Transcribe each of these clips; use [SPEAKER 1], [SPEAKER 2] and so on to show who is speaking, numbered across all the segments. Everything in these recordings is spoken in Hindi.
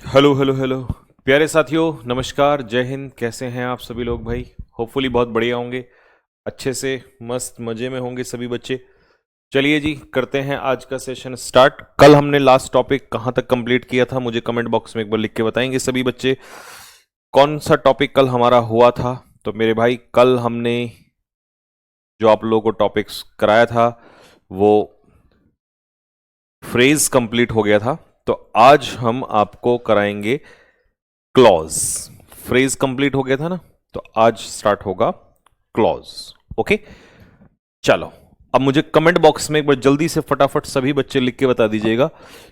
[SPEAKER 1] हेलो हेलो हेलो प्यारे साथियों, नमस्कार, जय हिंद। कैसे हैं आप सभी लोग भाई? होपफुली बहुत बढ़िया होंगे, अच्छे से मस्त मज़े में होंगे सभी बच्चे। चलिए जी, करते हैं आज का सेशन स्टार्ट। कल हमने लास्ट टॉपिक कहाँ तक कंप्लीट किया था, मुझे कमेंट बॉक्स में एक बार लिख के बताएंगे सभी बच्चे। कौन सा टॉपिक कल हमारा हुआ था? तो मेरे भाई, कल हमने जो आप लोगों को टॉपिक्स कराया था वो फ्रेज कंप्लीट हो गया था। तो आज हम आपको कराएंगे क्लॉज। फ्रेज कंप्लीट हो गया था ना, तो आज स्टार्ट होगा क्लॉज। ओके, चलो। अब मुझे कमेंट बॉक्स में एक बार जल्दी से फटाफट सभी बच्चे लिख के बता दीजिएगा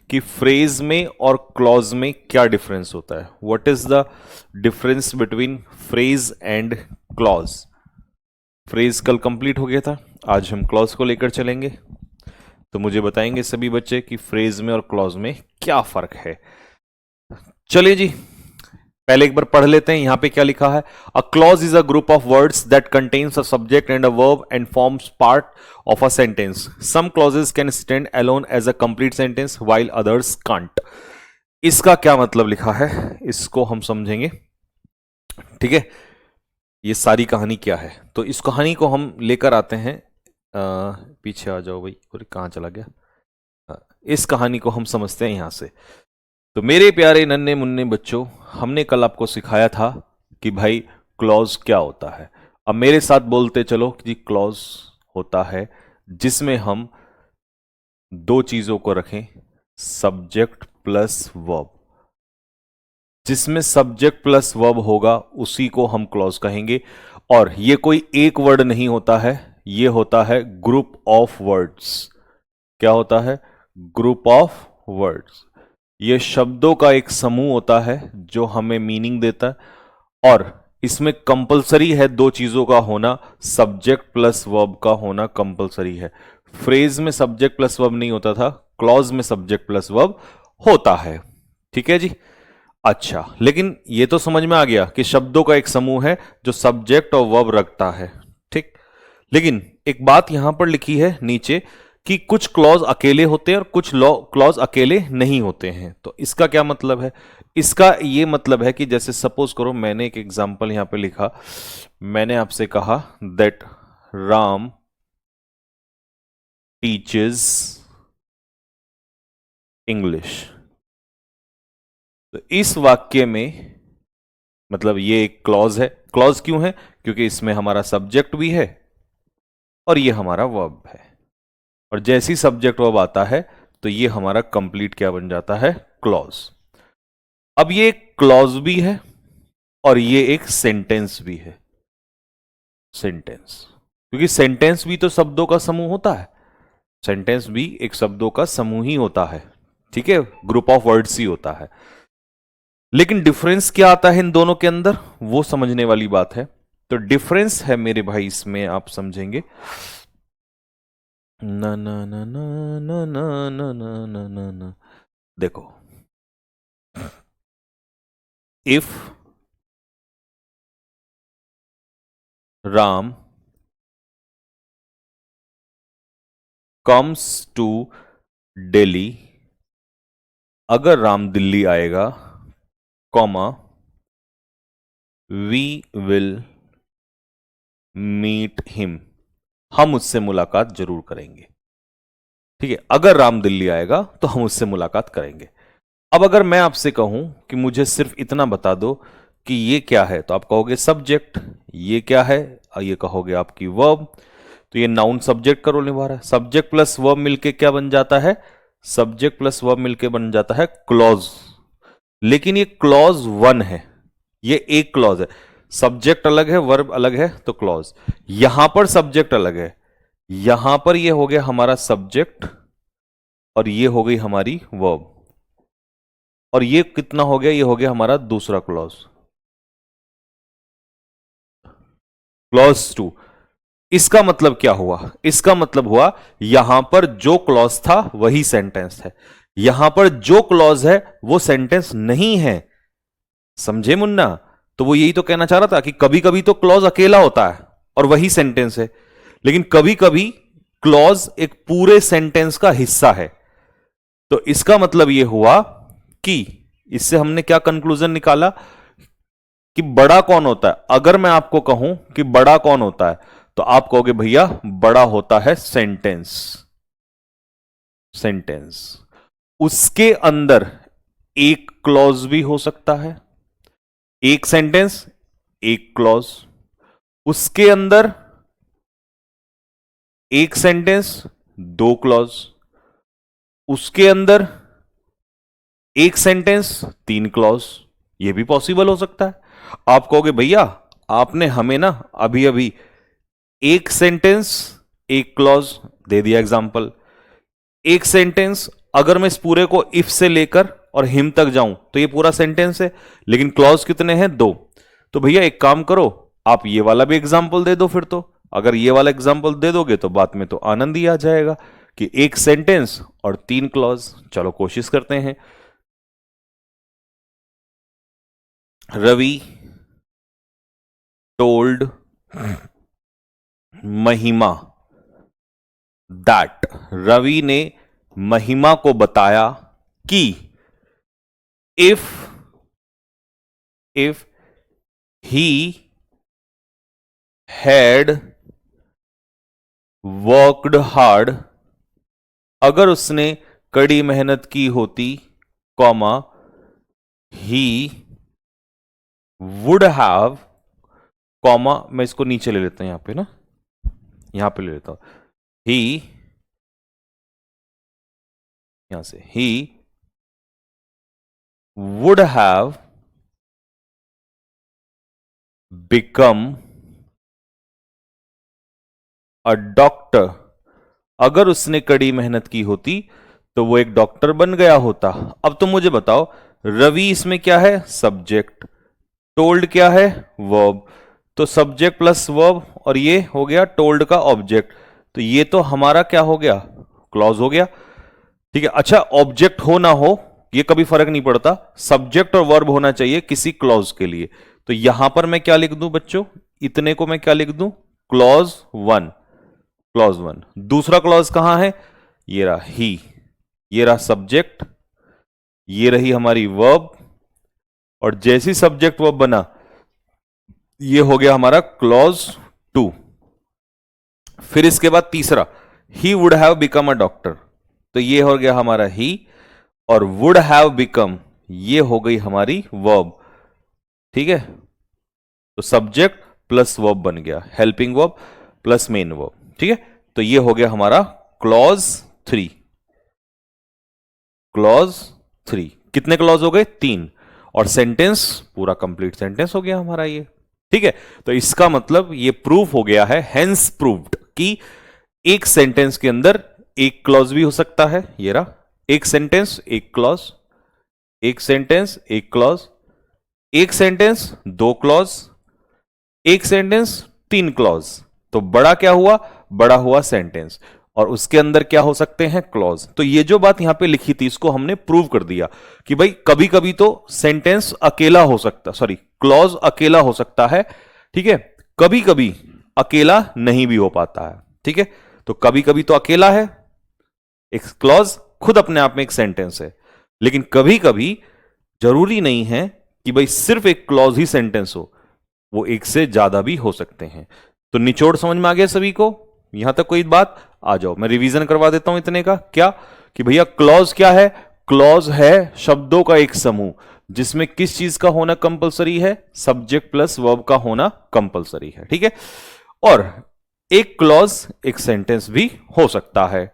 [SPEAKER 1] कि फ्रेज में और क्लॉज में क्या डिफरेंस होता है। What is the difference between phrase and clause? Phrase कल कंप्लीट हो गया था, आज हम क्लॉज को लेकर चलेंगे। तो मुझे बताएंगे सभी बच्चे कि फ्रेज में और क्लॉज में क्या फर्क है। चलिए जी, पहले एक बार पढ़ लेते हैं। यहां पे क्या लिखा है? A clause is a group of words that contains a subject and a verb and forms part of a sentence. Some clauses can stand alone as a complete sentence while others can't. इसका क्या मतलब लिखा है, इसको हम समझेंगे। ठीक है, ये सारी कहानी क्या है, तो इस कहानी को हम लेकर आते हैं। पीछे आ जाओ भाई, और कहाँ चला गया? इस कहानी को हम समझते हैं यहां से। तो मेरे प्यारे नन्हे मुन्ने बच्चों, हमने कल आपको सिखाया था कि भाई क्लॉज क्या होता है। अब मेरे साथ बोलते चलो कि क्लॉज होता है जिसमें हम दो चीजों को रखें, सब्जेक्ट प्लस वर्ब। जिसमें सब्जेक्ट प्लस वर्ब होगा उसी को हम क्लॉज कहेंगे। और ये कोई एक वर्ड नहीं होता है, ये होता है ग्रुप ऑफ वर्ड्स। क्या होता है? Group of words. ये शब्दों का एक समूह होता है जो हमें मीनिंग देता है। और इसमें कंपलसरी है दो चीजों का होना, सब्जेक्ट प्लस वर्ब का होना कंपलसरी है। फ्रेज में सब्जेक्ट प्लस वर्ब नहीं होता था, क्लॉज में सब्जेक्ट प्लस वर्ब होता है। ठीक है जी। अच्छा, लेकिन ये तो समझ में आ गया कि शब्दों का एक समूह है जो सब्जेक्ट और वर्ब रखता है। ठीक, लेकिन एक बात यहां पर लिखी है नीचे कि कुछ क्लॉज अकेले होते हैं और कुछ क्लॉज अकेले नहीं होते हैं। तो इसका क्या मतलब है? इसका ये मतलब है कि जैसे सपोज करो, मैंने एक एग्जांपल यहां पे लिखा। मैंने आपसे कहा दैट राम टीचेस इंग्लिश। तो इस वाक्य में मतलब ये एक क्लॉज है। क्लॉज क्यों है? क्योंकि इसमें हमारा सब्जेक्ट भी है और ये हमारा वर्ब है। और जैसी सब्जेक्ट वर्ब आता है तो ये हमारा कंप्लीट क्या बन जाता है? क्लॉज। अब ये एक क्लॉज भी है और ये एक सेंटेंस भी है। सेंटेंस, क्योंकि सेंटेंस भी तो शब्दों का समूह होता है। सेंटेंस भी एक शब्दों का समूह ही होता है। ठीक है, ग्रुप ऑफ वर्ड्स ही होता है। लेकिन डिफरेंस क्या आता है इन दोनों के अंदर, वो समझने वाली बात है। तो डिफरेंस है मेरे भाई, इसमें आप समझेंगे। ना ना ना ना ना ना ना ना ना ना ना, देखो, if Ram comes to Delhi, अगर राम दिल्ली आएगा, comma, we will meet him, हम उससे मुलाकात जरूर करेंगे। ठीक है, अगर राम दिल्ली आएगा तो हम उससे मुलाकात करेंगे। अब अगर मैं आपसे कहूं कि मुझे सिर्फ इतना बता दो कि ये क्या है, तो आप कहोगे सब्जेक्ट। ये क्या है? और ये कहोगे आपकी वर्ब। तो ये नाउन सब्जेक्ट का रोल निभा रहा है। सब्जेक्ट प्लस वर्ब मिलके क्या बन जाता है? सब्जेक्ट प्लस वर्ब मिलके बन जाता है क्लॉज। लेकिन ये क्लॉज वन है, ये एक क्लॉज है। सब्जेक्ट अलग है, वर्ब अलग है, तो क्लॉज। यहां पर सब्जेक्ट अलग है, यहां पर ये हो गया हमारा सब्जेक्ट और ये हो गई हमारी वर्ब। और ये कितना हो गया? ये हो गया हमारा दूसरा क्लॉज, क्लॉज टू। इसका मतलब क्या हुआ? इसका मतलब हुआ यहां पर जो क्लॉज था वही सेंटेंस है, यहां पर जो क्लॉज है वो सेंटेंस नहीं है। समझे मुन्ना? तो वो यही तो कहना चाह रहा था कि कभी कभी तो क्लॉज अकेला होता है और वही सेंटेंस है, लेकिन कभी कभी क्लॉज एक पूरे सेंटेंस का हिस्सा है। तो इसका मतलब यह हुआ कि इससे हमने क्या कंक्लूजन निकाला कि बड़ा कौन होता है। अगर मैं आपको कहूं कि बड़ा कौन होता है तो आप कहोगे भैया बड़ा होता है सेंटेंस। सेंटेंस उसके अंदर एक क्लॉज भी हो सकता है, एक सेंटेंस एक क्लॉज, उसके अंदर एक सेंटेंस दो क्लॉज, उसके अंदर एक सेंटेंस तीन क्लॉज, यह भी पॉसिबल हो सकता है। आप कहोगे भैया आपने हमें ना अभी अभी एक सेंटेंस एक क्लॉज दे दिया एग्जाम्पल। एक सेंटेंस अगर मैं इस पूरे को इफ से लेकर और हिम तक जाऊं तो ये पूरा सेंटेंस है, लेकिन क्लॉज कितने हैं? दो। तो भैया एक काम करो, आप ये वाला भी एग्जाम्पल दे दो। फिर तो अगर ये वाला एग्जाम्पल दे दोगे तो बात में तो आनंद ही आ जाएगा कि एक सेंटेंस और तीन क्लॉज। चलो कोशिश करते हैं। रवि टोल्ड महिमा दैट, रवि ने महिमा को बताया कि if he had worked hard, अगर उसने कड़ी मेहनत की होती, comma he would have, comma मैं इसको नीचे ले लेता हूं यहां पे ना, यहां पे ले लेता हूं ही, यहां से ही would have become a doctor, अगर उसने कड़ी मेहनत की होती तो वो एक डॉक्टर बन गया होता। अब तुम मुझे बताओ, रवि इसमें क्या है? सब्जेक्ट। टोल्ड क्या है? वर्ब। तो सब्जेक्ट प्लस वर्ब, और ये हो गया टोल्ड का ऑब्जेक्ट, तो ये तो हमारा क्या हो गया? क्लॉज हो गया। ठीक है। अच्छा, ऑब्जेक्ट हो ना हो ये कभी फर्क नहीं पड़ता, सब्जेक्ट और वर्ब होना चाहिए किसी क्लॉज के लिए। तो यहां पर मैं क्या लिख दूं बच्चों? इतने को मैं क्या लिख दूं? Clause one. Clause one. दूसरा क्लॉज कहां है? ये रहा ही, ये रहा सब्जेक्ट, ये रही हमारी वर्ब, और जैसी सब्जेक्ट वर्ब बना ये हो गया हमारा क्लॉज टू। फिर इसके बाद तीसरा, ही would have become a doctor, तो ये हो गया हमारा ही, और वुड हैव बिकम ये हो गई हमारी वर्ब। ठीक है, तो सब्जेक्ट प्लस वर्ब बन गया, helping verb plus main verb. ठीक है, तो ये हो गया हमारा क्लॉज थ्री। क्लॉज थ्री, कितने क्लॉज हो गए? तीन, और सेंटेंस पूरा कंप्लीट सेंटेंस हो गया हमारा ये। ठीक है, तो इसका मतलब ये प्रूफ हो गया है, हेंस प्रूव्ड, कि एक सेंटेंस के अंदर एक क्लॉज भी हो सकता है। ये रहा, एक सेंटेंस एक क्लॉज, एक सेंटेंस एक क्लॉज, एक सेंटेंस दो क्लॉज, एक सेंटेंस तीन क्लॉज। तो बड़ा क्या हुआ? बड़ा हुआ सेंटेंस, और उसके अंदर क्या हो सकते हैं? क्लॉज। तो ये जो बात यहां पे लिखी थी इसको हमने प्रूव कर दिया कि भाई कभी कभी तो सेंटेंस अकेला हो सकता, सॉरी क्लॉज अकेला हो सकता है। ठीक है, कभी कभी अकेला नहीं भी हो पाता है। ठीक है, तो कभी कभी तो अकेला है, एक क्लॉज खुद अपने आप में एक सेंटेंस है, लेकिन कभी कभी जरूरी नहीं है कि भाई सिर्फ एक क्लॉज ही सेंटेंस हो, वो एक से ज्यादा भी हो सकते हैं। तो निचोड़ समझ में आ गया सभी को? यहां तक कोई बात? आ जाओ, मैं रिवीजन करवा देता हूं इतने का। क्या कि भैया क्लॉज क्या है? क्लॉज है शब्दों का एक समूह जिसमें किस चीज का होना कंपलसरी है? सब्जेक्ट प्लस वर्ब का होना कंपलसरी है। ठीक है, और एक क्लॉज एक सेंटेंस भी हो सकता है,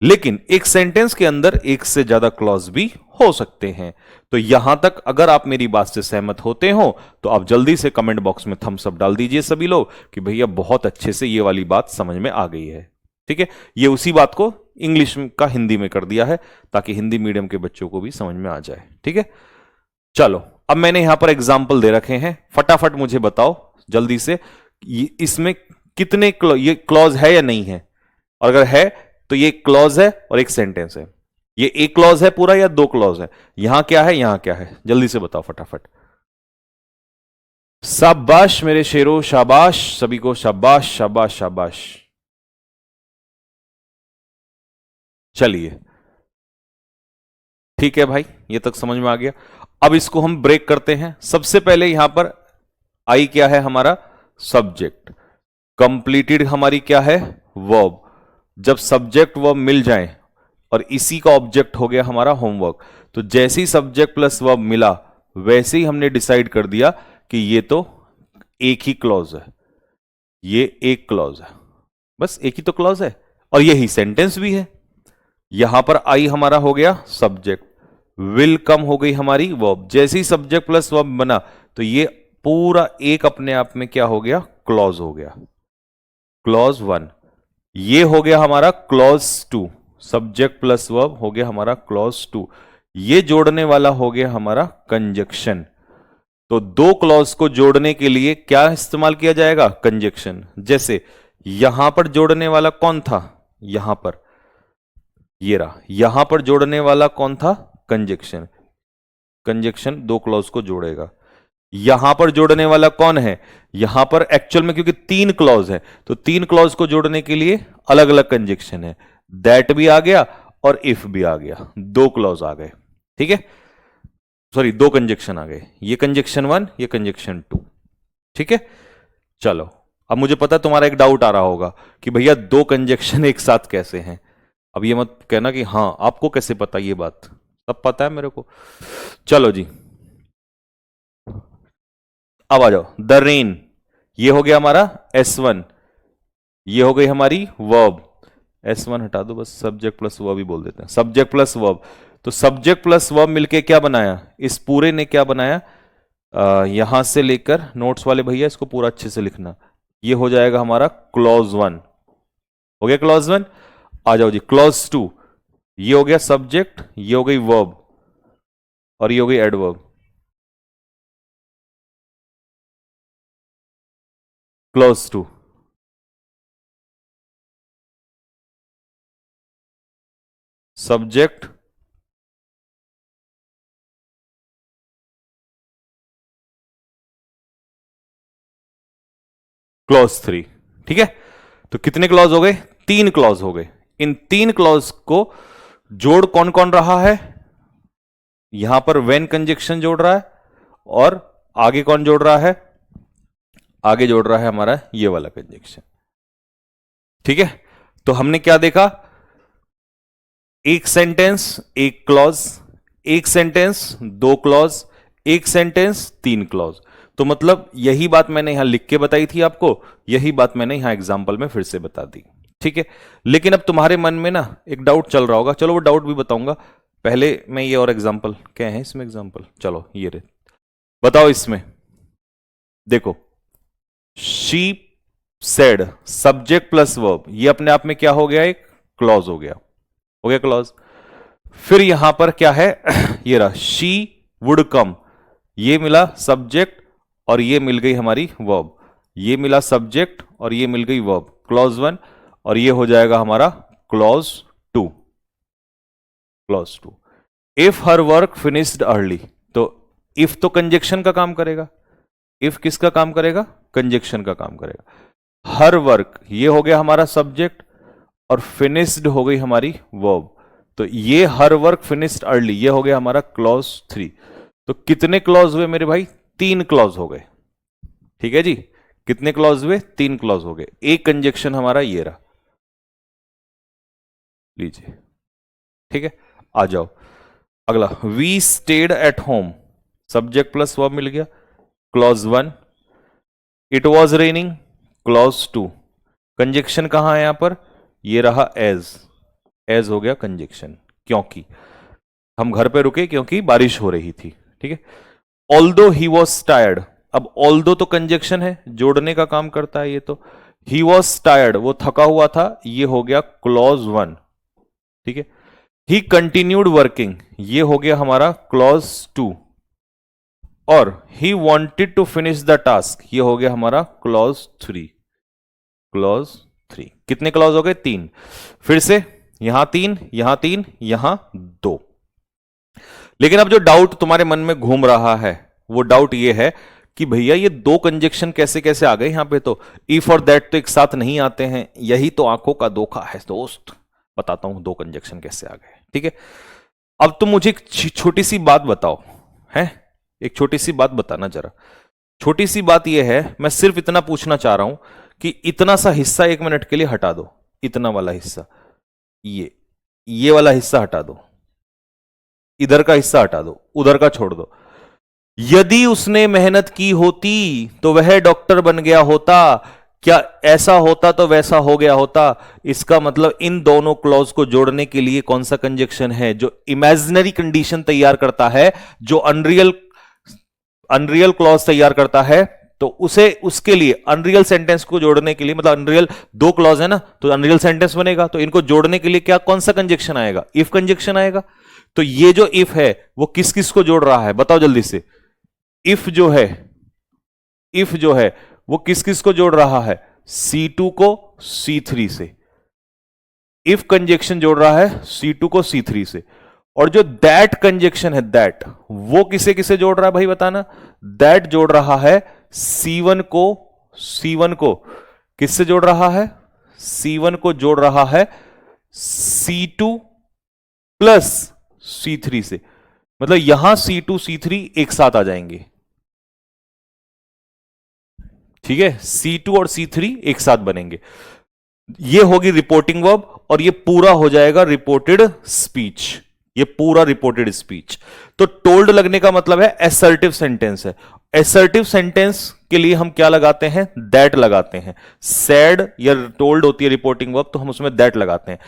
[SPEAKER 1] लेकिन एक सेंटेंस के अंदर एक से ज्यादा क्लॉज भी हो सकते हैं। तो यहां तक अगर आप मेरी बात से सहमत होते हो तो आप जल्दी से कमेंट बॉक्स में थम्स अप डाल दीजिए सभी लोग कि भैया बहुत अच्छे से ये वाली बात समझ में आ गई है। ठीक है, ये उसी बात को इंग्लिश का हिंदी में कर दिया है ताकि हिंदी मीडियम के बच्चों को भी समझ में आ जाए। ठीक है, चलो अब मैंने यहां पर एग्जाम्पल दे रखे हैं, फटाफट मुझे बताओ जल्दी से इसमें कितने ये क्लॉज है या नहीं है, और अगर है तो ये क्लॉज है और एक सेंटेंस है। ये एक क्लॉज है पूरा या दो क्लॉज है? यहां क्या है, यहां क्या है, जल्दी से बताओ फटाफट। शाबाश मेरे शेरों, शाबाश सभी को, शाबाश शाबाश शाबाश। चलिए ठीक है भाई, ये तक समझ में आ गया। अब इसको हम ब्रेक करते हैं। सबसे पहले यहां पर आई क्या है हमारा सब्जेक्ट, कंप्लीटेड हमारी क्या है वर्ब। जब सब्जेक्ट वर्ब मिल जाए और इसी का ऑब्जेक्ट हो गया हमारा होमवर्क, तो जैसे ही सब्जेक्ट प्लस वर्ब मिला वैसे ही हमने डिसाइड कर दिया कि ये तो एक ही क्लॉज है, ये एक क्लॉज है, बस एक ही तो क्लॉज है और यही सेंटेंस भी है। यहां पर आई हमारा हो गया सब्जेक्ट, विल कम हो गई हमारी वर्ब। जैसे ही सब्जेक्ट प्लस वर्ब बना तो ये पूरा एक अपने आप में क्या हो गया क्लॉज हो गया, क्लॉज 1। ये हो गया हमारा क्लॉज 2, सब्जेक्ट प्लस वर्ब हो गया हमारा क्लॉज 2। ये जोड़ने वाला हो गया हमारा कंजक्शन। तो दो क्लॉज को जोड़ने के लिए क्या इस्तेमाल किया जाएगा कंजक्शन। जैसे यहां पर जोड़ने वाला कौन था, यहां पर ये रहा, यहां पर जोड़ने वाला कौन था कंजक्शन। कंजक्शन दो क्लॉज को जोड़ेगा। यहां पर जोड़ने वाला कौन है, यहां पर एक्चुअल में क्योंकि तीन क्लॉज है तो तीन क्लॉज को जोड़ने के लिए अलग अलग कंजक्शन है। दैट भी आ गया और इफ भी आ गया, दो क्लॉज आ गए। ठीक है, सॉरी दो कंजक्शन आ गए, ये कंजक्शन 1 ये कंजक्शन 2। ठीक है, चलो अब मुझे पता तुम्हारा एक डाउट आ रहा होगा कि भैया दो कंजक्शन एक साथ कैसे हैं। अब ये मत कहना कि हाँ आपको कैसे पता, ये बात सब पता है मेरे को। चलो जी अब आ जाओ, द रेन, ये हो गया हमारा S1, ये हो गई हमारी वर्ब। S1 हटा दो, बस सब्जेक्ट प्लस वर्ब ही बोल देते हैं, सब्जेक्ट प्लस वर्ब। तो सब्जेक्ट प्लस वर्ब मिलके क्या बनाया, इस पूरे ने क्या बनाया, यहां से लेकर नोट्स वाले भैया इसको पूरा अच्छे से लिखना, ये हो जाएगा हमारा क्लॉज 1। हो गया क्लॉज 1। आ जाओ जी क्लॉज 2, ये हो गया सब्जेक्ट, ये हो गई वर्ब और ये हो गई एडवर्ब। Clause 2, subject clause 3। ठीक है, तो कितने क्लॉज हो गए, तीन क्लॉज हो गए। इन तीन क्लॉज को जोड़ कौन कौन रहा है, यहां पर व्हेन कंजक्शन जोड़ रहा है और आगे कौन जोड़ रहा है, आगे जोड़ रहा है हमारा ये वाला कंजक्शन। ठीक है, तो हमने क्या देखा, एक सेंटेंस एक क्लॉज, एक सेंटेंस दो क्लॉज, एक सेंटेंस तीन क्लॉज। तो मतलब यही बात मैंने यहां लिख के बताई थी आपको, यही बात मैंने यहां एग्जाम्पल में फिर से बता दी। ठीक है, लेकिन अब तुम्हारे मन में ना एक डाउट चल रहा होगा, चलो वो डाउट भी बताऊंगा, पहले मैं ये और एग्जाम्पल क्या है इसमें एग्जाम्पल, चलो ये रे बताओ इसमें देखो, she said subject plus verb, ये अपने आप में क्या हो गया, एक क्लॉज हो गया, हो गया क्लॉज। फिर यहां पर क्या है ये रहा शी वुड कम, ये मिला सब्जेक्ट और ये मिल गई हमारी वर्ब, ये मिला सब्जेक्ट और ये मिल गई वर्ब, क्लॉज 1। और ये हो जाएगा हमारा clause 2, clause 2। If her work finished early, तो इफ तो कंजक्शन का काम करेगा, इफ किसका काम करेगा, कंजक्शन का काम करेगा। हर वर्क ये हो गया हमारा सब्जेक्ट और फिनिश्ड हो गई हमारी वर्ब, तो ये हर वर्क फिनिश्ड अर्ली ये हो गया हमारा क्लॉज 3। तो कितने क्लॉज हुए मेरे भाई, तीन क्लॉज हो गए। ठीक है जी, कितने क्लॉज हुए, तीन क्लॉज हो गए। एक कंजक्शन हमारा ये रहा, लीजिए। ठीक है, आ जाओ अगला, we stayed at home, subject plus verb मिल गया, clause 1। It was raining, clause 2। Conjunction कहां है यहां पर, ये रहा एज, एज हो गया कंजक्शन, क्योंकि हम घर पे रुके क्योंकि बारिश हो रही थी। ठीक है, ऑल्दो ही वॉज टायर्ड, अब ऑल्दो तो कंजक्शन है, जोड़ने का काम करता है ये, तो ही वॉज टायर्ड वो थका हुआ था, ये हो गया क्लॉज 1। ठीक है, ही कंटिन्यूड वर्किंग, ये हो गया हमारा क्लॉज 2। और he wanted to finish the task, ये हो गया हमारा क्लॉज 3, क्लॉज 3। कितने क्लॉज हो गए, तीन। फिर से यहां तीन, यहां तीन, यहां दो। लेकिन अब जो डाउट तुम्हारे मन में घूम रहा है वो डाउट ये है कि भैया ये दो कंजक्शन कैसे कैसे आ गए यहां पे, तो इफ और दैट तो एक साथ नहीं आते हैं, यही तो आंखों का धोखा है दोस्त, बताता हूं दो कंजक्शन कैसे आ गए। ठीक है, अब तुम मुझे एक छोटी सी बात बताओ, है, एक छोटी सी बात बताना जरा। छोटी सी बात यह है, मैं सिर्फ इतना पूछना चाह रहा हूं कि इतना सा हिस्सा 1 मिनट के लिए हटा दो, इतना वाला हिस्सा, ये वाला हिस्सा हटा दो, इधर का हिस्सा हटा दो, उधर का छोड़ दो। यदि उसने मेहनत की होती तो वह डॉक्टर बन गया होता, क्या ऐसा होता तो वैसा हो गया होता। इसका मतलब इन दोनों क्लॉज को जोड़ने के लिए कौन सा कंजक्शन है जो इमेजिनरी कंडीशन तैयार करता है, जो अनरियल क्लॉज तैयार करता है, तो उसे उसके लिए अनरियल सेंटेंस को जोड़ने के लिए, मतलब अनरियल दो क्लॉज है ना, तो अनरियल सेंटेंस बनेगा, तो इनको जोड़ने के लिए क्या कौन सा कंजक्शन आएगा, इफ कंजक्शन आएगा। तो ये जो इफ है वो किस किस को जोड़ रहा है, बताओ जल्दी से। इफ जो है वो किस किस को जोड़ रहा है, C2 को C3 से। इफ कंजक्शन जोड़ रहा है C2 को C3 से। और जो दैट कंजक्शन है, दैट वो किसे किसे जोड़ रहा है भाई बताना। दैट जोड़ रहा है C1 को किससे जोड़ रहा है, C1 को जोड़ रहा है C2 प्लस C3 से। मतलब यहां C2 C3 एक साथ आ जाएंगे, ठीक है, C2 और C3 एक साथ बनेंगे। ये होगी रिपोर्टिंग वर्ब और ये पूरा हो जाएगा रिपोर्टेड स्पीच, ये पूरा रिपोर्टेड स्पीच। तो टोल्ड लगने का मतलब है असर्टिव सेंटेंस है। असर्टिव सेंटेंस के लिए हम क्या लगाते हैं, दैट लगाते हैं। सैड या टोल्ड होती है रिपोर्टिंग वर्ब, तो हम उसमें दैट लगाते हैं।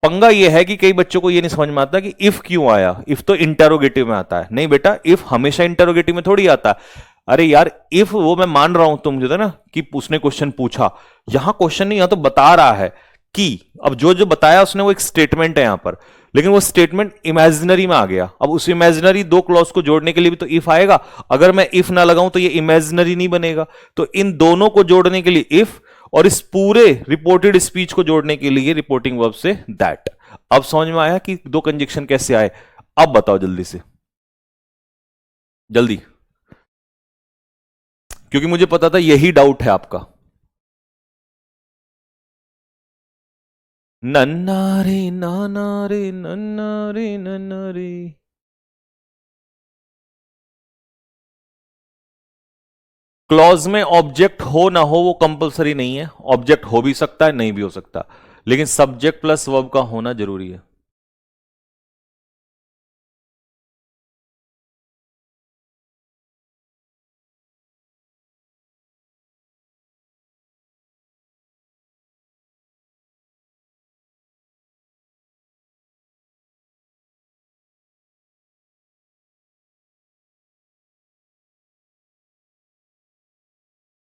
[SPEAKER 1] पंगा यह है कि कई बच्चों को यह नहीं समझ में आता कि इफ क्यों आया, इफ तो इंटेरोगेटिव में आता है। नहीं बेटा, इफ हमेशा इंटेरोगेटिव में थोड़ी आता है। अरे यार, इफ वो मैं मान रहा हूं तुम जो था ना कि उसने क्वेश्चन पूछा, यहां क्वेश्चन नहीं, यहां तो बता रहा है कि, अब जो जो बताया उसने वो एक स्टेटमेंट है यहां पर, लेकिन वो स्टेटमेंट इमेजिनरी में आ गया। अब उस इमेजिनरी दो क्लॉज को जोड़ने के लिए भी तो इफ आएगा। अगर मैं इफ ना लगाऊं तो ये इमेजिनरी नहीं बनेगा। तो इन दोनों को जोड़ने के लिए इफ, और इस पूरे रिपोर्टेड स्पीच को जोड़ने के लिए रिपोर्टिंग वर्ब से दैट। अब समझ में आया कि दो कंजक्शन कैसे आए। अब बताओ जल्दी से, जल्दी, क्योंकि मुझे पता था यही डाउट है आपका। नन्ना रे नाना रे नन्ना रे नन्ना रे। क्लॉज में ऑब्जेक्ट हो ना हो वो कंपलसरी नहीं है, ऑब्जेक्ट हो भी सकता है नहीं भी हो सकता, लेकिन सब्जेक्ट प्लस वर्ब का होना जरूरी है।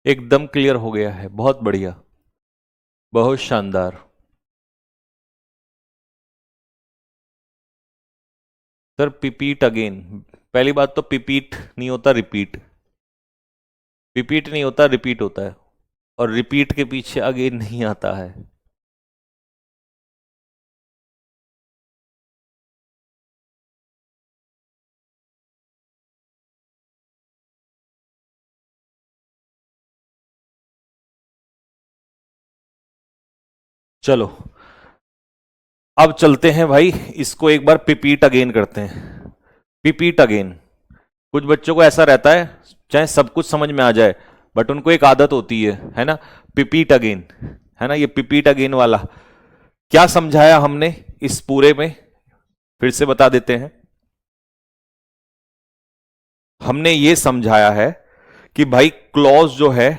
[SPEAKER 1] एकदम क्लियर हो गया है, बहुत बढ़िया, बहुत शानदार। सर पिपीट अगेन, पहली बात तो पिपीट नहीं होता रिपीट, रिपीट नहीं होता रिपीट होता है, और रिपीट के पीछे अगेन नहीं आता है। चलो अब चलते हैं भाई, इसको एक बार पिपीट अगेन करते हैं। पिपीट अगेन, कुछ बच्चों को ऐसा रहता है चाहे सब कुछ समझ में आ जाए, बट उनको एक आदत होती है ना, पिपीट अगेन, है ना। ये पिपीट अगेन वाला क्या समझाया हमने इस पूरे में, फिर से बता देते हैं। हमने ये समझाया है कि भाई क्लॉज जो है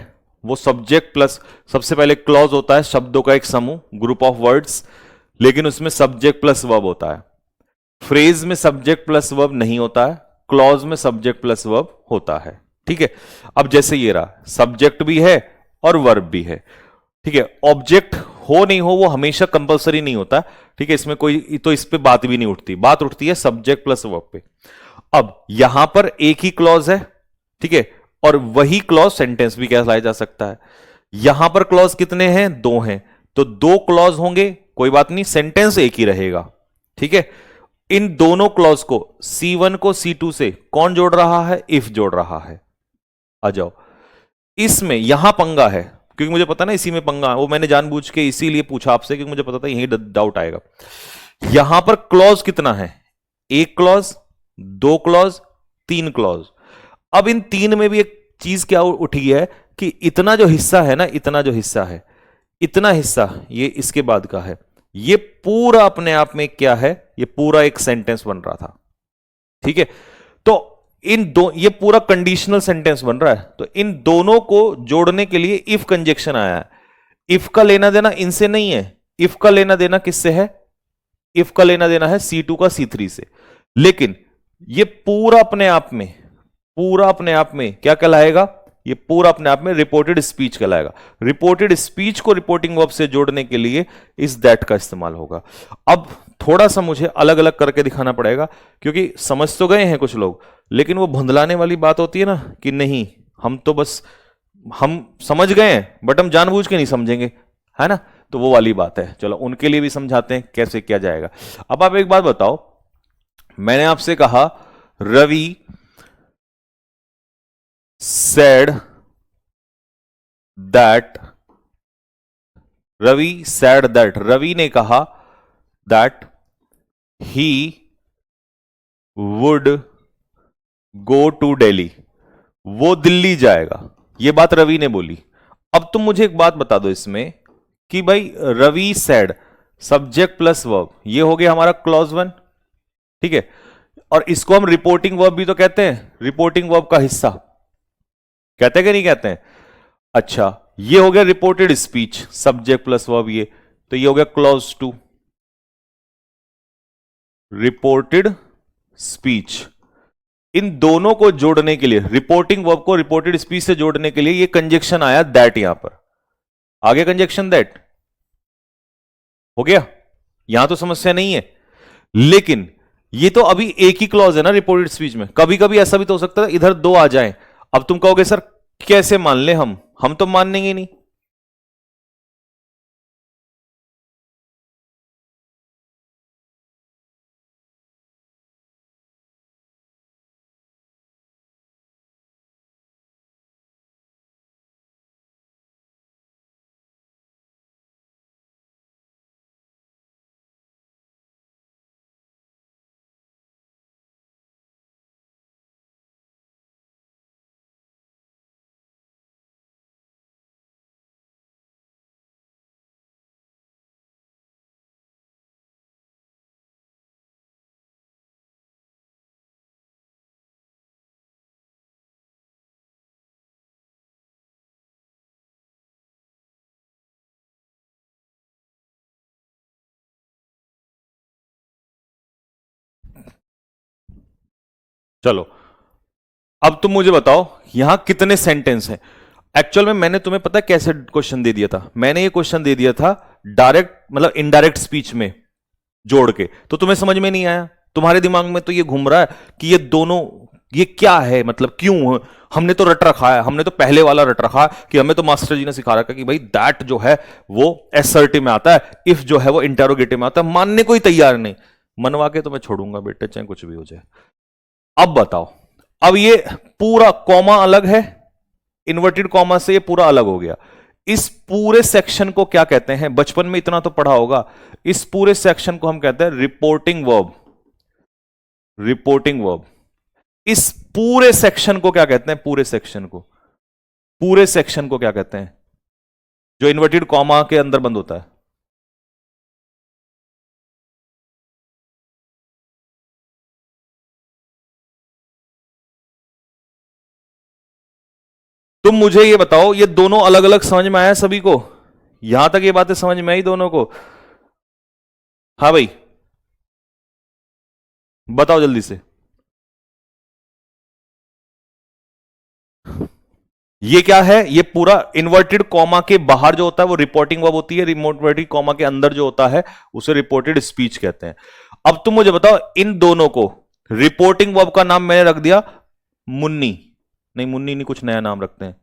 [SPEAKER 1] वो सब्जेक्ट प्लस, सबसे पहले क्लॉज होता है शब्दों का एक समूह, ग्रुप ऑफ वर्ड्स, लेकिन उसमें सब्जेक्ट प्लस वर्ब होता है। फ्रेज में सब्जेक्ट प्लस वर्ब नहीं होता है, क्लॉज में सब्जेक्ट प्लस वर्ब होता है, ठीक है। अब जैसे ये रहा, सब्जेक्ट भी है और वर्ब भी है, ठीक है। ऑब्जेक्ट हो नहीं हो वो हमेशा कंपलसरी नहीं होता, ठीक है, इसमें कोई तो इस पे बात भी नहीं उठती, बात उठती है सब्जेक्ट प्लस वर्ब पे। अब यहां पर एक ही क्लॉज है, ठीक है, और वही क्लॉज सेंटेंस भी कहलाया जा सकता है। यहां पर क्लॉज कितने हैं, दो हैं, तो दो क्लॉज होंगे, कोई बात नहीं, सेंटेंस एक ही रहेगा, ठीक है। इन दोनों क्लॉज को C1 को C2 से कौन जोड़ रहा है, इफ जोड़ रहा है। आ जाओ, इसमें यहां पंगा है, क्योंकि मुझे पता ना इसी में पंगा है, वो मैंने जानबूझ के इसीलिए पूछा आपसे, क्योंकि मुझे पता था यही डाउट आएगा। यहां पर क्लॉज कितना है, एक क्लॉज, दो क्लॉज, तीन क्लॉज। अब इन तीन में भी एक चीज क्या उठी है कि इतना जो हिस्सा है ना, इतना जो हिस्सा है, इतना हिस्सा ये इसके बाद का है, ये पूरा अपने आप में क्या है, ये पूरा एक सेंटेंस बन रहा था। ठीक है, तो इन दो, ये पूरा कंडीशनल सेंटेंस बन रहा है, तो इन दोनों को जोड़ने के लिए इफ कंजक्शन आया है। इफ का लेना देना इनसे नहीं है, इफ का लेना देना किससे है, इफ का लेना देना है C2 का C3 से। लेकिन ये पूरा अपने आप में, पूरा अपने आप में क्या कहलाएगा, ये पूरा अपने आप में रिपोर्टेड स्पीच कहलाएगा। रिपोर्टेड स्पीच को रिपोर्टिंग वर्ब से जोड़ने के लिए इस दैट का इस्तेमाल होगा। अब थोड़ा सा मुझे अलग अलग करके दिखाना पड़ेगा, क्योंकि समझ तो गए हैं कुछ लोग, लेकिन वो भुंदलाने वाली बात होती है ना कि नहीं हम तो बस हम समझ गए हैं बट हम जानबूझ के नहीं समझेंगे, है ना, तो वो वाली बात है। चलो उनके लिए भी समझाते हैं कैसे किया जाएगा। अब आप एक बात बताओ, मैंने आपसे कहा Ravi said that, Ravi said that, Ravi ने कहा that he would go to Delhi, वो दिल्ली जाएगा, ये बात रवि ने बोली। अब तुम मुझे एक बात बता दो इसमें कि भाई Ravi said subject plus verb, ये हो गया हमारा क्लॉज वन। ठीक है, और इसको हम रिपोर्टिंग वर्ब भी तो कहते हैं, रिपोर्टिंग वर्ब का हिस्सा कहते हैं कि नहीं कहते हैं। अच्छा, ये हो गया reported speech, subject plus verb, ये तो ये हो गया क्लॉज टू, रिपोर्टेड स्पीच। इन दोनों को जोड़ने के लिए, रिपोर्टिंग वर्ब को रिपोर्टेड स्पीच से जोड़ने के लिए ये कंजक्शन आया दैट, यहां पर आगे कंजक्शन दैट हो गया, यहां तो समस्या नहीं है। लेकिन ये तो अभी एक ही क्लॉज है ना रिपोर्टेड स्पीच में, कभी कभी ऐसा भी तो हो सकता है इधर दो आ जाए। अब तुम कहोगे सर कैसे मान ले, हम तो मानेंगे नहीं। चलो अब तुम मुझे बताओ यहां कितने सेंटेंस हैं। एक्चुअल में मैंने तुम्हें पता है कैसे क्वेश्चन दे दिया था, मैंने ये क्वेश्चन दे दिया था डायरेक्ट मतलब इनडायरेक्ट स्पीच में जोड़ के, तो तुम्हें समझ में नहीं आया, तुम्हारे दिमाग में तो ये घूम रहा है कि ये दोनों ये क्या है, मतलब क्यों, हमने तो रट रखा है, हमने तो पहले वाला रट रखा है कि हमें तो मास्टर जी ने सिखा रखा कि भाई दैट जो है वो एसर्टिव में आता है, इफ जो है वो इंटेरोगेटिव में आता है, मानने को ही तैयार नहीं। मनवा के तो मैं छोड़ूंगा बेटे, चाहे कुछ भी हो जाए। अब बताओ, अब ये पूरा कॉमा अलग है, इन्वर्टेड कॉमा से ये पूरा अलग हो गया। इस पूरे सेक्शन को क्या कहते हैं, बचपन में इतना तो पढ़ा होगा, इस पूरे सेक्शन को हम कहते हैं रिपोर्टिंग वर्ब, रिपोर्टिंग वर्ब। इस पूरे सेक्शन को क्या कहते हैं, पूरे सेक्शन को, पूरे सेक्शन को क्या कहते हैं जो इन्वर्टेड कॉमा के अंदर बंद होता है। तुम मुझे ये बताओ, ये दोनों अलग अलग समझ में आया सभी को, यहां तक ये बातें समझ में आई दोनों को। हाँ भाई बताओ जल्दी से। ये क्या है, ये पूरा इन्वर्टेड कॉमा के बाहर जो होता है वो रिपोर्टिंग वर्ब होती है, इन्वर्टेड कॉमा के अंदर जो होता है उसे रिपोर्टेड स्पीच कहते हैं। अब तुम मुझे बताओ इन दोनों को, रिपोर्टिंग वर्ब का नाम मैंने रख दिया मुन्नी, नहीं मुन्नी नहीं, कुछ नया नाम रखते हैं,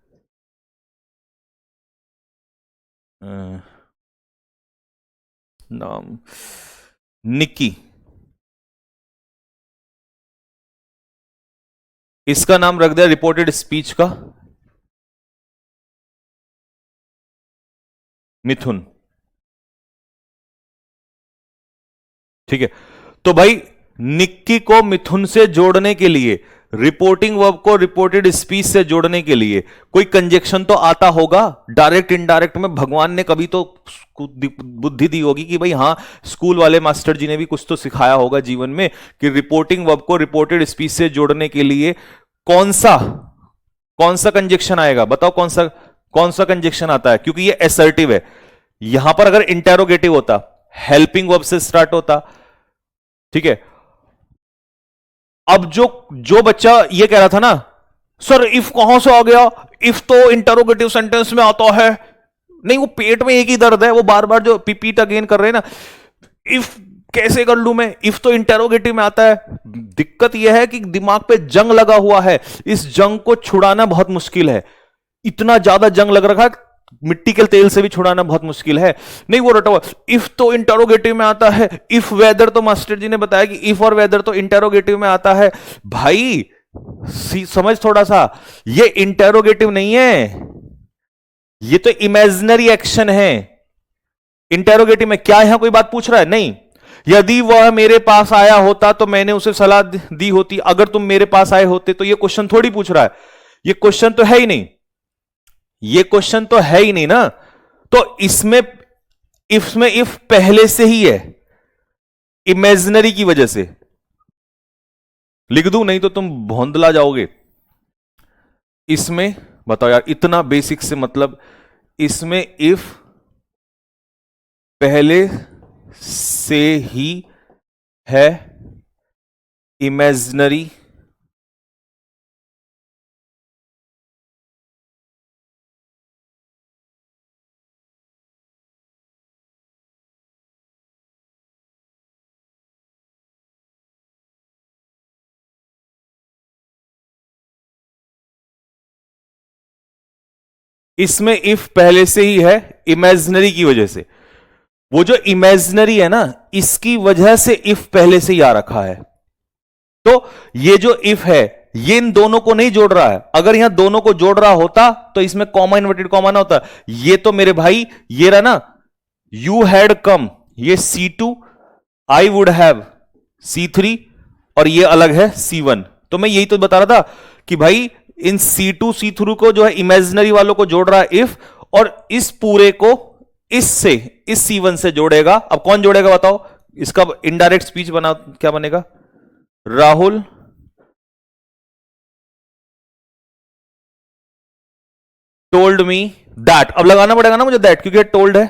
[SPEAKER 1] नाम निक्की, इसका नाम रख दिया रिपोर्टेड स्पीच का मिथुन। ठीक है, तो भाई निक्की को मिथुन से जोड़ने के लिए, रिपोर्टिंग वर्ब को रिपोर्टेड स्पीच से जोड़ने के लिए कोई कंजक्शन तो आता होगा, डायरेक्ट इनडायरेक्ट में। भगवान ने कभी तो बुद्धि दी होगी कि भाई हां, स्कूल वाले मास्टर जी ने भी कुछ तो सिखाया होगा जीवन में कि रिपोर्टिंग वर्ब को रिपोर्टेड स्पीच से जोड़ने के लिए कौन सा कंजक्शन आएगा। बताओ कौन सा कंजक्शन आता है, क्योंकि ये असर्टिव है। यहां पर अगर इंटेरोगेटिव होता, हेल्पिंग वर्ब से स्टार्ट होता, ठीक है। अब जो जो बच्चा ये कह रहा था ना, सर इफ कहां से आ गया, इफ तो इंटरोगेटिव सेंटेंस में आता है। नहीं, वो पेट में एक ही दर्द है, वो बार बार जो रिपीट अगेन कर रहे हैं ना, इफ कैसे कर लूं मैं, इफ तो इंटरोगेटिव में आता है। दिक्कत यह है कि दिमाग पे जंग लगा हुआ है, इस जंग को छुड़ाना बहुत मुश्किल है। इतना ज्यादा जंग लग रखा है, मिट्टी के तेल से भी छुड़ाना बहुत मुश्किल है। नहीं, वो रटा हुआ इफ तो इंटरोगेटिव में आता है, इफ वेदर तो मास्टर जी ने बताया कि इफ और वेदर तो इंटरोगेटिव में आता है। भाई समझ थोड़ा सा, ये इंटरोगेटिव नहीं है, ये तो इमेजिनरी एक्शन है। इंटेरोगेटिव में क्या यहां कोई बात पूछ रहा है? नहीं। यदि वह मेरे पास आया होता तो मैंने उसे सलाह दी होती, अगर तुम मेरे पास आए होते, तो ये क्वेश्चन थोड़ी पूछ रहा है, ये क्वेश्चन तो है ही नहीं, ये क्वेश्चन तो है ही नहीं ना। तो इसमें इफ पहले से ही है, इमेजिनरी की वजह से। लिख दूं? नहीं तो तुम भोंदला जाओगे। इसमें बताओ यार, इतना बेसिक से मतलब, इसमें इफ पहले से ही है, इमेजिनरी इसमें इफ पहले से ही है, इमेजिनरी की वजह से। वो जो इमेजिनरी है ना, इसकी वजह से इफ पहले से ही आ रखा है। तो ये जो इफ है, ये इन दोनों को नहीं जोड़ रहा है। अगर यहां दोनों को जोड़ रहा होता तो इसमें कॉमा इन्वर्टेड कॉमा ना होता। ये तो मेरे भाई ये रहा ना, यू हैड कम, ये C2, I would have C3, और ये अलग है C1। तो मैं यही तो बता रहा था कि भाई इन C2 C3 को जो है इमेजिनरी वालों को जोड़ रहा है इफ, और इस पूरे को इससे, इस C1 से जोड़ेगा। अब कौन जोड़ेगा बताओ? इसका इनडायरेक्ट स्पीच बना, क्या बनेगा? Rahul told me that. अब लगाना पड़ेगा ना मुझे दैट, क्योंकि टोल्ड है।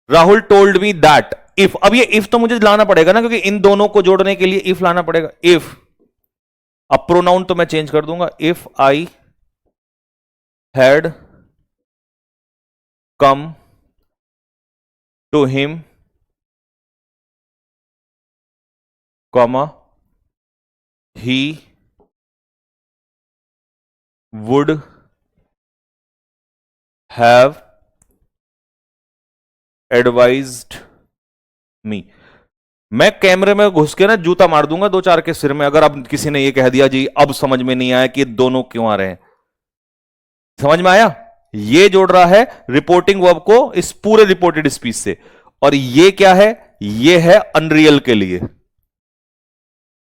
[SPEAKER 1] Rahul told me that if. अब ये इफ तो मुझे लाना पड़ेगा ना, क्योंकि इन दोनों को जोड़ने के लिए इफ लाना पड़ेगा। इफ, अब प्रोनाउन तो मैं चेंज कर दूंगा, if I had come to him, comma he would have advised me. मैं कैमरे में घुस के ना जूता मार दूंगा दो चार के सिर में, अगर अब किसी ने ये कह दिया जी अब समझ में नहीं आया कि दोनों क्यों आ रहे हैं। समझ में आया? ये जोड़ रहा है रिपोर्टिंग वर्ब को इस पूरे रिपोर्टेड स्पीच से, और ये क्या है? ये है अनरियल के लिए।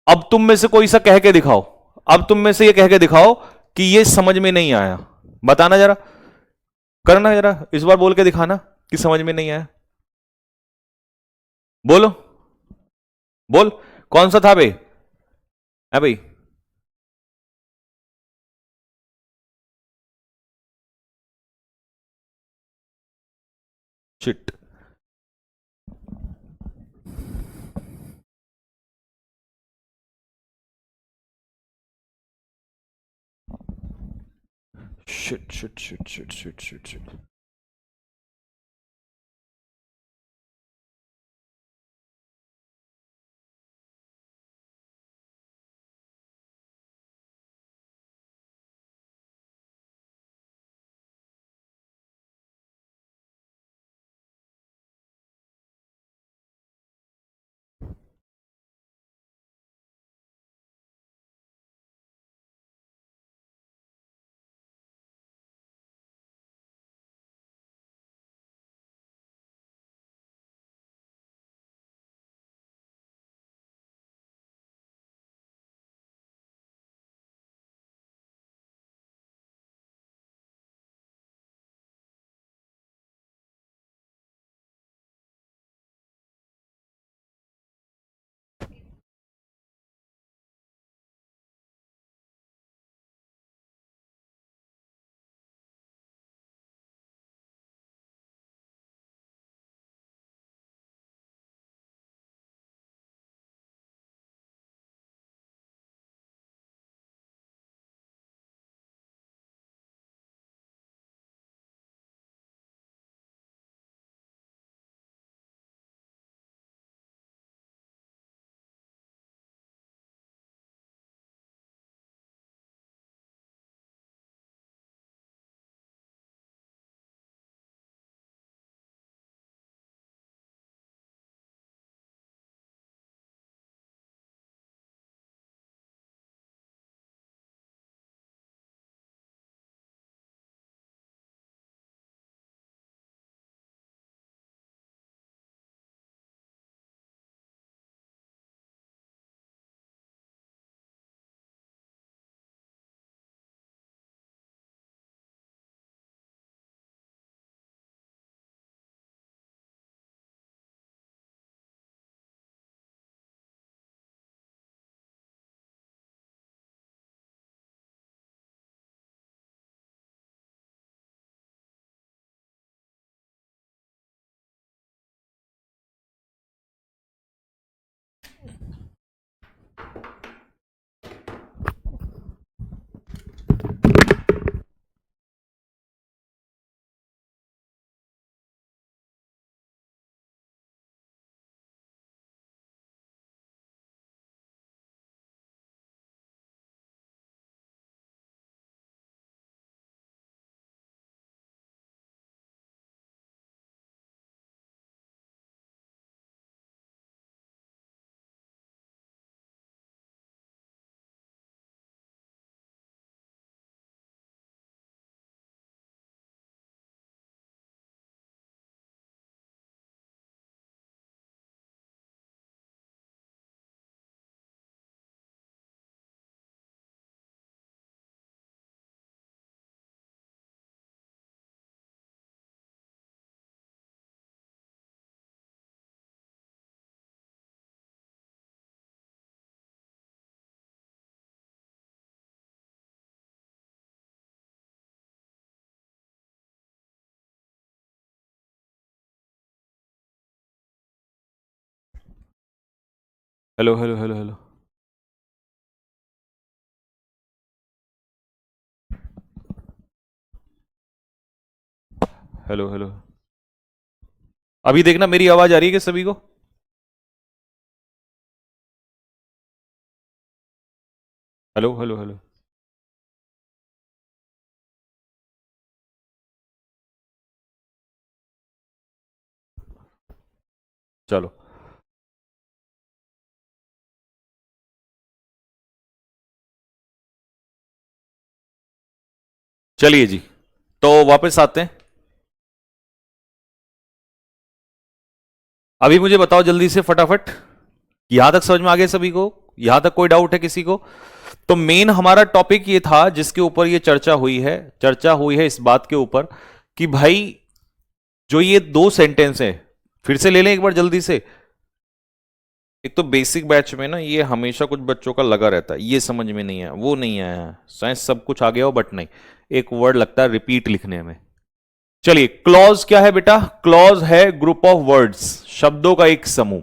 [SPEAKER 1] अब तुम में से कोई सा कह के दिखाओ, अब तुम में से ये कह के दिखाओ कि ये समझ में नहीं आया। बताना जरा, करना जरा, इस बार बोल के दिखाना कि समझ में नहीं आया। बोलो, बोल, कौन सा था बे? है भाई? Shit, shit shit shit shit shit shit shit. Hello hello hello hello. Hello hello. अभी देखना मेरी आवाज आ रही है कि सभी को? Hello hello hello. चलो चलिए जी, तो वापस आते हैं। अभी मुझे बताओ जल्दी से फटाफट, यहां तक समझ में आ गया सभी को? यहां तक कोई डाउट है किसी को? तो मेन हमारा टॉपिक ये था जिसके ऊपर ये चर्चा हुई है इस बात के ऊपर कि भाई जो ये दो सेंटेंस है, फिर से ले लें एक बार जल्दी से। एक तो बेसिक बैच में ना ये हमेशा कुछ बच्चों का लगा रहता है, ये समझ में नहीं है, वो नहीं आया है, साइंस सब कुछ आ गया हो बट नहीं, एक वर्ड लगता है रिपीट लिखने में। चलिए, क्लॉज क्या है बेटा? क्लॉज है ग्रुप ऑफ वर्ड्स, शब्दों का एक समूह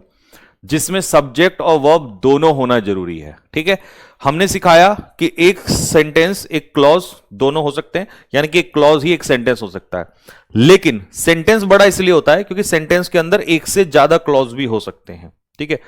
[SPEAKER 1] जिसमें सब्जेक्ट और वर्ब दोनों होना जरूरी है। ठीक है, हमने सिखाया कि एक सेंटेंस एक क्लॉज दोनों हो सकते हैं, यानी कि एक क्लॉज ही एक सेंटेंस हो सकता है। लेकिन सेंटेंस बड़ा इसलिए होता है क्योंकि सेंटेंस के अंदर एक से ज्यादा क्लॉज भी हो सकते हैं। ठीक है,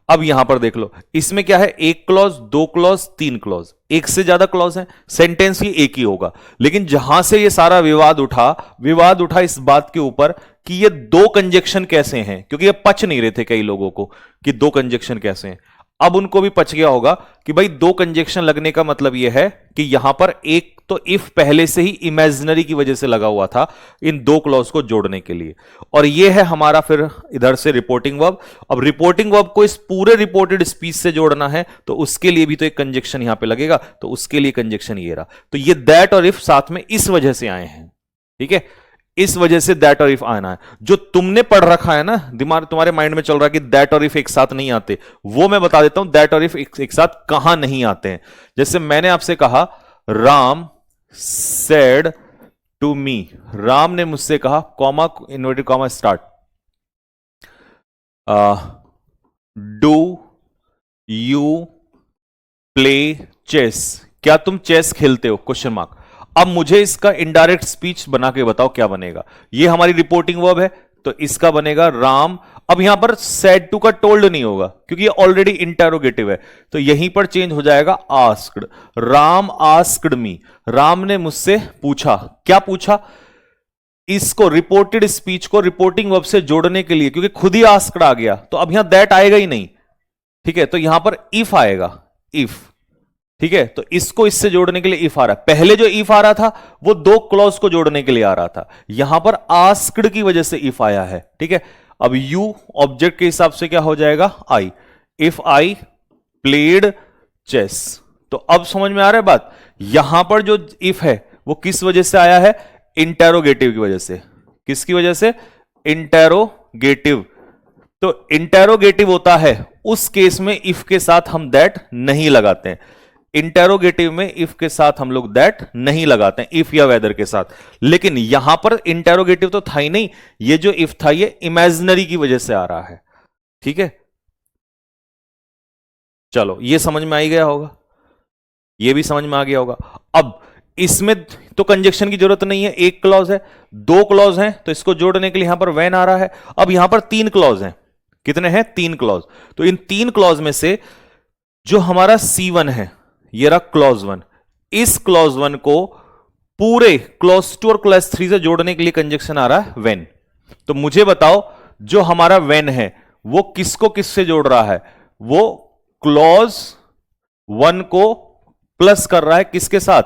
[SPEAKER 1] अब यहां पर देख लो, इसमें क्या है, एक क्लॉज, दो क्लॉज, तीन क्लॉज, एक से ज्यादा क्लॉज है, सेंटेंस ही एक ही होगा। लेकिन जहां से ये सारा विवाद उठा इस बात के ऊपर कि ये दो कंजक्शन कैसे हैं, क्योंकि ये पच नहीं रहे थे कई लोगों को कि दो कंजक्शन कैसे हैं। अब उनको भी पच गया होगा कि भाई दो कंजक्शन लगने का मतलब यह है कि यहां पर एक तो इफ पहले से ही इमेजिनरी की वजह से लगा हुआ था इन दो क्लॉज को जोड़ने के लिए, और यह है हमारा फिर इधर से रिपोर्टिंग वर्ब। अब रिपोर्टिंग वर्ब को इस पूरे रिपोर्टेड स्पीच से जोड़ना है तो उसके लिए भी तो एक कंजक्शन यहां पे लगेगा, तो उसके लिए कंजक्शन ये रहा। तो ये दैट और इफ साथ में इस वजह से आए हैं। ठीक है, इस वजह से दैट और इफ आना है। जो तुमने पढ़ रखा है ना, दिमाग तुम्हारे माइंड में चल रहा है कि दैट और इफ एक साथ नहीं आते, वो मैं बता देता हूं दैट और इफ एक साथ कहां नहीं आते हैं। जैसे मैंने आपसे कहा Ram said to me, Ram ने मुझसे कहा, comma inverted comma start, do you play chess, क्या तुम चेस खेलते हो, क्वेश्चन मार्क। अब मुझे इसका इनडायरेक्ट स्पीच बना के बताओ क्या बनेगा। ये हमारी रिपोर्टिंग वर्ब है तो इसका बनेगा राम। अब यहां पर सेड टू का टोल्ड नहीं होगा क्योंकि ये ऑलरेडी इंटेरोगेटिव है, तो यहीं पर चेंज हो जाएगा asked. Ram asked me, Ram ने मुझसे पूछा, क्या पूछा, इसको रिपोर्टेड स्पीच को रिपोर्टिंग वर्ब से जोड़ने के लिए, क्योंकि खुद ही आस्क्ड आ गया तो अब यहां दैट आएगा ही नहीं। ठीक है, तो यहां पर इफ आएगा, इफ। ठीक है, तो इसको इससे जोड़ने के लिए इफ आ रहा है। पहले जो इफ आ रहा था वो दो क्लॉज को जोड़ने के लिए आ रहा था, यहां पर आस्क्ड की वजह से इफ आया है। ठीक है, अब यू ऑब्जेक्ट के हिसाब से क्या हो जाएगा, आई। इफ आई प्लेड चेस, तो अब समझ में आ रहा है बात। यहां पर जो इफ है वो किस वजह से आया है, इंटेरोगेटिव की वजह से। किसकी वजह से, इंटेरोगेटिव। तो इंटेरोगेटिव होता है उस केस में इफ के साथ हम दैट नहीं लगाते हैं। इंटेरोगेटिव में इफ के साथ हम लोग दैट नहीं लगाते हैं, इफ या वेदर के साथ। लेकिन यहां पर इंटेरोगेटिव तो था ही नहीं, ये जो इफ था ये इमेजिनरी की वजह से आ रहा है। ठीक है, चलो ये समझ में आ ही गया होगा, ये भी समझ में आ गया होगा। अब इसमें तो कंजक्शन की जरूरत नहीं है, एक क्लॉज है, दो क्लॉज हैं तो इसको जोड़ने के लिए यहां पर वैन आ रहा है। अब यहां पर तीन क्लॉज हैं, कितने हैं, तीन क्लॉज। तो इन तीन क्लॉज में से जो हमारा C1 है, ये रहा क्लॉज वन, इस क्लॉज वन को पूरे क्लॉज 2 और क्लॉज 3 से जोड़ने के लिए कंजक्शन आ रहा है वेन। तो मुझे बताओ जो हमारा वेन है वो किसको किससे जोड़ रहा है, वो क्लॉज 1 को प्लस कर रहा है किसके साथ,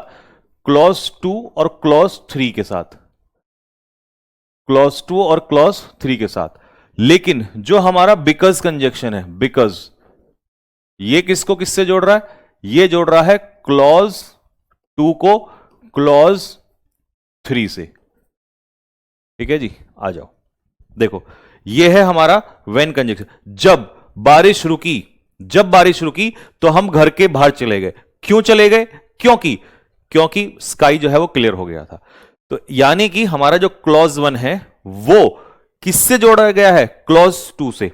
[SPEAKER 1] क्लॉज 2 और क्लॉज 3 के साथ, क्लॉज 2 और क्लॉज 3 के साथ। लेकिन जो हमारा बिकॉज कंजक्शन है, बिकॉज, ये किसको किससे जोड़ रहा है, ये जोड़ रहा है क्लॉज 2 को क्लॉज 3 से। ठीक है जी, आ जाओ देखो, ये है हमारा वेन कंजक्शन। जब बारिश रुकी तो हम घर के बाहर चले गए। क्यों चले गए, क्योंकि स्काई जो है वो क्लियर हो गया था। तो यानी कि हमारा जो क्लॉज 1 है वो किससे जोड़ा गया है, क्लॉज 2 से।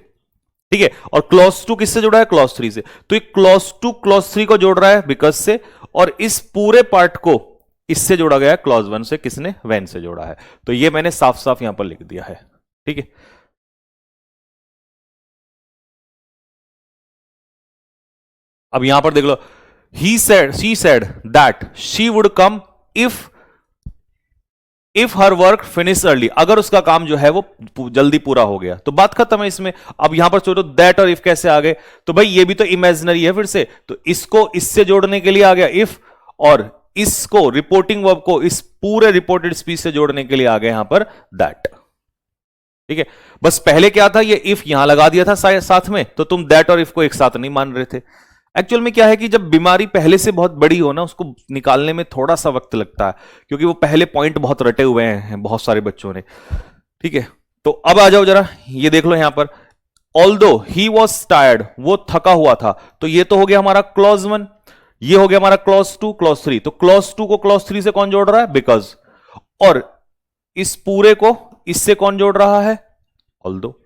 [SPEAKER 1] ठीक है, और क्लॉज 2 किससे जुड़ा है? क्लॉज 3 से। तो ये क्लॉज 2 क्लॉज 3 को जोड़ रहा है बिकॉज से, और इस पूरे पार्ट को इससे जोड़ा गया है क्लॉज 1 से। किसने? व्हेन से जोड़ा है। तो ये मैंने साफ साफ यहां पर लिख दिया है। ठीक है, अब यहां पर देख लो, he said, she said that she would come if her work finish early, अगर उसका काम जो है वो जल्दी पूरा हो गया, तो बात खत्म है इसमें। अब यहां पर सोचो दैट और इफ कैसे आ गए? तो भाई ये भी तो इमेजिनरी है फिर से, तो इसको इससे जोड़ने के लिए आ गया इफ, और इसको रिपोर्टिंग वर्ब को इस पूरे रिपोर्टेड स्पीच से जोड़ने के लिए आ गए यहां पर दैट। ठीक है, बस पहले क्या था, ये इफ यहां लगा दिया था साथ में, तो तुम दैट और इफ को एक साथ नहीं मान रहे थे। एक्चुअल में क्या है कि जब बीमारी पहले से बहुत बड़ी हो ना, उसको निकालने में थोड़ा सा वक्त लगता है, क्योंकि वो पहले पॉइंट बहुत रटे हुए हैं बहुत सारे बच्चों ने। ठीक है, तो अब आ जाओ जरा, ये देख लो यहां पर, ऑल्दो ही वॉज टायर्ड, वो थका हुआ था, तो ये तो हो गया हमारा क्लॉज 1, ये हो गया हमारा क्लॉज 2, क्लॉज 3। तो क्लॉज 2 को क्लॉज 3 से कौन जोड़ रहा है? बिकॉज, और इस पूरे को इससे कौन जोड़ रहा है? ऑल्दो,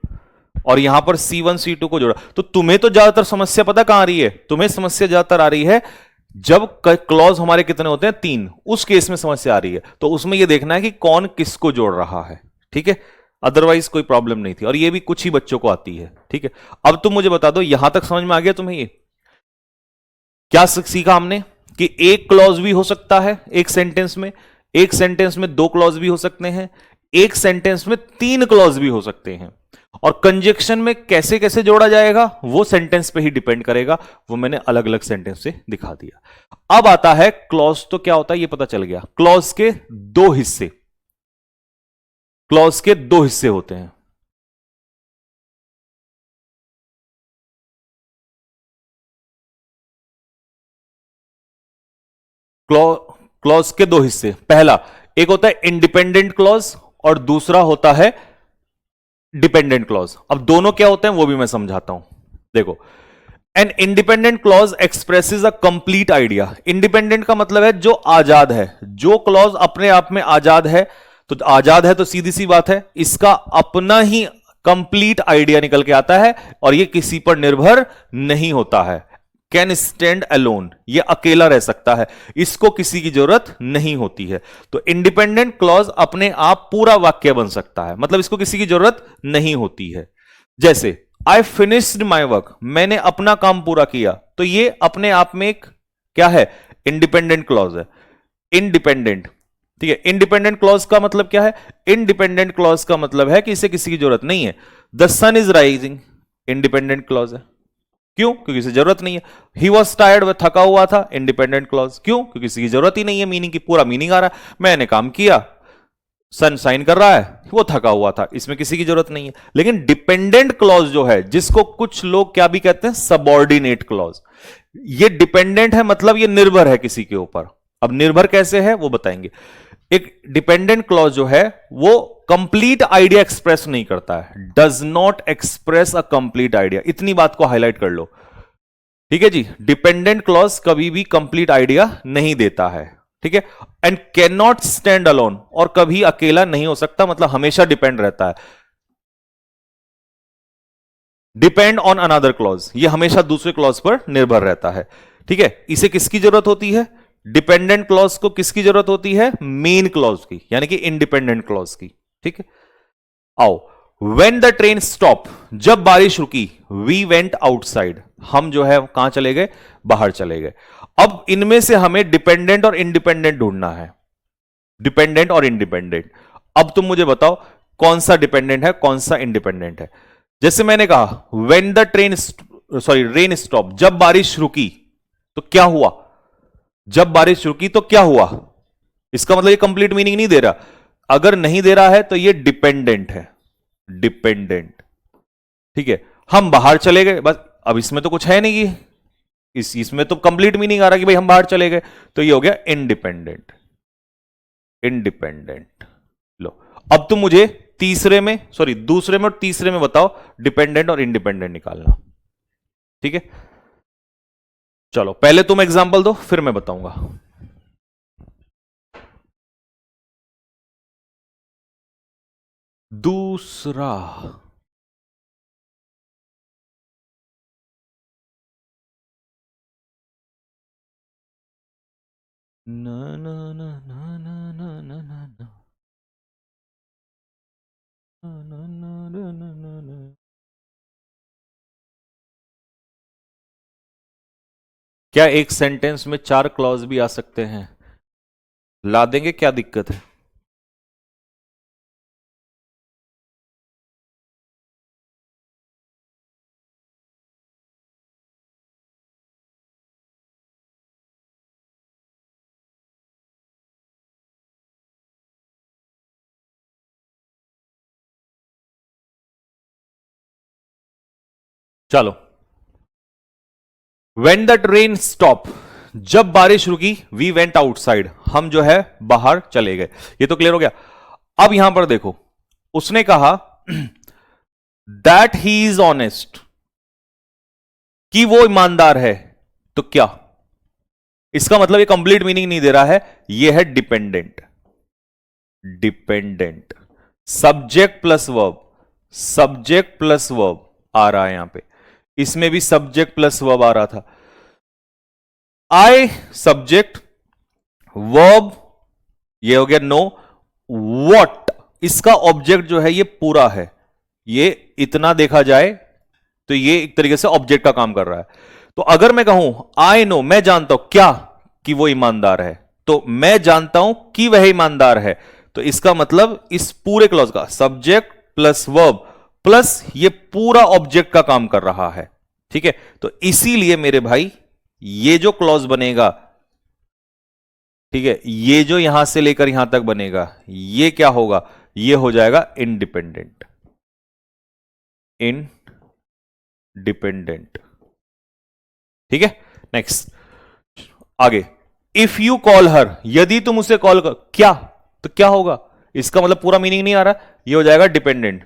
[SPEAKER 1] और यहां पर C1 C2 को जोड़ा। तो तुम्हें तो ज्यादातर समस्या पता कहां आ रही है? तुम्हें समस्या ज्यादातर आ रही है जब क्लॉज हमारे कितने होते हैं? 3, उस केस में समस्या आ रही है। तो उसमें यह देखना है कि कौन किसको जोड़ रहा है। ठीक है, अदरवाइज कोई प्रॉब्लम नहीं थी, और ये भी कुछ ही बच्चों को आती है। ठीक है, अब तुम मुझे बता दो, यहां तक समझ में आ गया तुम्हें? ये क्या सीखा हमने कि एक क्लॉज भी हो सकता है एक सेंटेंस में, एक सेंटेंस में 2 क्लॉज भी हो सकते हैं, एक सेंटेंस में 3 क्लॉज भी हो सकते हैं, और कंजक्शन में कैसे कैसे जोड़ा जाएगा वो सेंटेंस पे ही डिपेंड करेगा। वो मैंने अलग अलग सेंटेंस से दिखा दिया। अब आता है क्लॉज, तो क्या होता है ये पता चल गया। क्लॉज के 2 हिस्से, क्लॉज के 2 हिस्से होते हैं। क्लॉज के 2 हिस्से, पहला एक होता है इंडिपेंडेंट क्लॉज और दूसरा होता है डिपेंडेंट क्लॉज। अब दोनों क्या होते हैं वो भी मैं समझाता हूं। देखो, an independent clause expresses a complete idea. Independent का मतलब है जो आजाद है, जो क्लॉज अपने आप में आजाद है। तो आजाद है तो सीधी सी बात है, इसका अपना ही कंप्लीट आइडिया निकल के आता है, और ये किसी पर निर्भर नहीं होता है। कैन स्टैंड अलोन, ये अकेला रह सकता है, इसको किसी की जरूरत नहीं होती है। तो इंडिपेंडेंट क्लॉज अपने आप पूरा वाक्य बन सकता है, मतलब इसको किसी की जरूरत नहीं होती है। जैसे आई फिनिश्ड माई वर्क, मैंने अपना काम पूरा किया, तो ये अपने आप में एक क्या है? इंडिपेंडेंट क्लॉज है। इंडिपेंडेंट, ठीक है, इंडिपेंडेंट क्लॉज का मतलब क्या है? इंडिपेंडेंट क्लॉज का मतलब है कि इसे किसी की जरूरत नहीं है। The sun is rising, independent clause है। क्यों? क्योंकि इसे जरूरत नहीं है। ही वॉज टायर्ड, वह थका हुआ था, इंडिपेंडेंट क्लॉज। क्यों? क्योंकि किसी की जरूरत ही नहीं है, मीनिंग की पूरा मीनिंग आ रहा है, मैंने काम किया, सन साइन कर रहा है, वो थका हुआ था, इसमें किसी की जरूरत नहीं है। लेकिन डिपेंडेंट क्लॉज जो है, जिसको कुछ लोग क्या भी कहते हैं? Subordinate clause. ये डिपेंडेंट है, मतलब ये निर्भर है किसी के ऊपर। अब निर्भर कैसे है वो बताएंगे। एक डिपेंडेंट क्लॉज जो है वो कंप्लीट आइडिया एक्सप्रेस नहीं करता है, does not express a complete idea. इतनी बात को हाईलाइट कर लो। ठीक है जी, डिपेंडेंट क्लॉज कभी भी कंप्लीट आइडिया नहीं देता है। ठीक है, and can not stand alone, और कभी अकेला नहीं हो सकता, मतलब हमेशा डिपेंड रहता है। डिपेंड ऑन अनदर क्लॉज, ये हमेशा दूसरे क्लॉज पर निर्भर रहता है। ठीक है, इसे किसकी जरूरत होती है? डिपेंडेंट क्लॉज को किसकी जरूरत होती है? मेन क्लॉज की, यानी कि इंडिपेंडेंट क्लॉज की। ठीक है, आओ, वेन द ट्रेन स्टॉप, जब बारिश रुकी, वी वेंट आउटसाइड, हम जो है कहां चले गए? बाहर चले गए। अब इनमें से हमें डिपेंडेंट और इंडिपेंडेंट ढूंढना है, डिपेंडेंट और इंडिपेंडेंट। अब तुम मुझे बताओ कौन सा डिपेंडेंट है, कौन सा इंडिपेंडेंट है। जैसे मैंने कहा when the train, sorry rain stop, जब बारिश रुकी तो क्या हुआ? जब बारिश रुकी तो क्या हुआ? इसका मतलब ये कंप्लीट मीनिंग नहीं दे रहा। अगर नहीं दे रहा है तो ये डिपेंडेंट है, डिपेंडेंट। ठीक है, हम बाहर चले गए, बस अब इसमें तो कुछ है नहीं कि इसमें तो कंप्लीट मीनिंग आ रहा कि भाई हम बाहर चले गए, तो ये हो गया इंडिपेंडेंट, इंडिपेंडेंट। लो, अब तुम मुझे तीसरे में, सॉरी दूसरे में और तीसरे में बताओ डिपेंडेंट और इंडिपेंडेंट निकालना। ठीक है, चलो पहले तुम एग्जांपल दो फिर मैं बताऊंगा। दूसरा, ना ना ना ना ना ना ना ना ना ना ना ना ना ना ना। क्या एक सेंटेंस में 4 क्लॉज भी आ सकते हैं? ला देंगे, क्या दिक्कत है? चलो, वेन द ट्रेन स्टॉप, जब बारिश रुकी, वी वेंट आउटसाइड, हम जो है बाहर चले गए। ये तो क्लियर हो गया। अब यहां पर देखो, उसने कहा दैट ही इज ऑनेस्ट, कि वो ईमानदार है। तो क्या इसका मतलब? ये कंप्लीट मीनिंग नहीं दे रहा है, ये है dependent. Dependent, subject plus verb, subject plus verb आ रहा है यहां पे। इसमें भी सब्जेक्ट प्लस वर्ब आ रहा था। आई सब्जेक्ट, वर्ब ये हो गया नो, व्हाट इसका ऑब्जेक्ट जो है ये पूरा है। ये इतना देखा जाए तो ये एक तरीके से ऑब्जेक्ट का काम कर रहा है। तो अगर मैं कहूं आई नो, मैं जानता हूं क्या, कि वो ईमानदार है, तो मैं जानता हूं कि वह ईमानदार है, तो इसका मतलब इस पूरे क्लॉज का सब्जेक्ट प्लस वर्ब प्लस ये पूरा ऑब्जेक्ट का काम कर रहा है। ठीक है, तो इसीलिए मेरे भाई ये जो क्लॉज बनेगा, ठीक है, ये जो यहां से लेकर यहां तक बनेगा, ये क्या होगा? ये हो जाएगा इंडिपेंडेंट। इंडिपेंडेंट। ठीक है, नेक्स्ट, आगे। इफ यू कॉल हर, यदि तुम उसे कॉल कर, क्या, तो क्या होगा? इसका मतलब पूरा मीनिंग नहीं आ रहा, ये हो जाएगा डिपेंडेंट।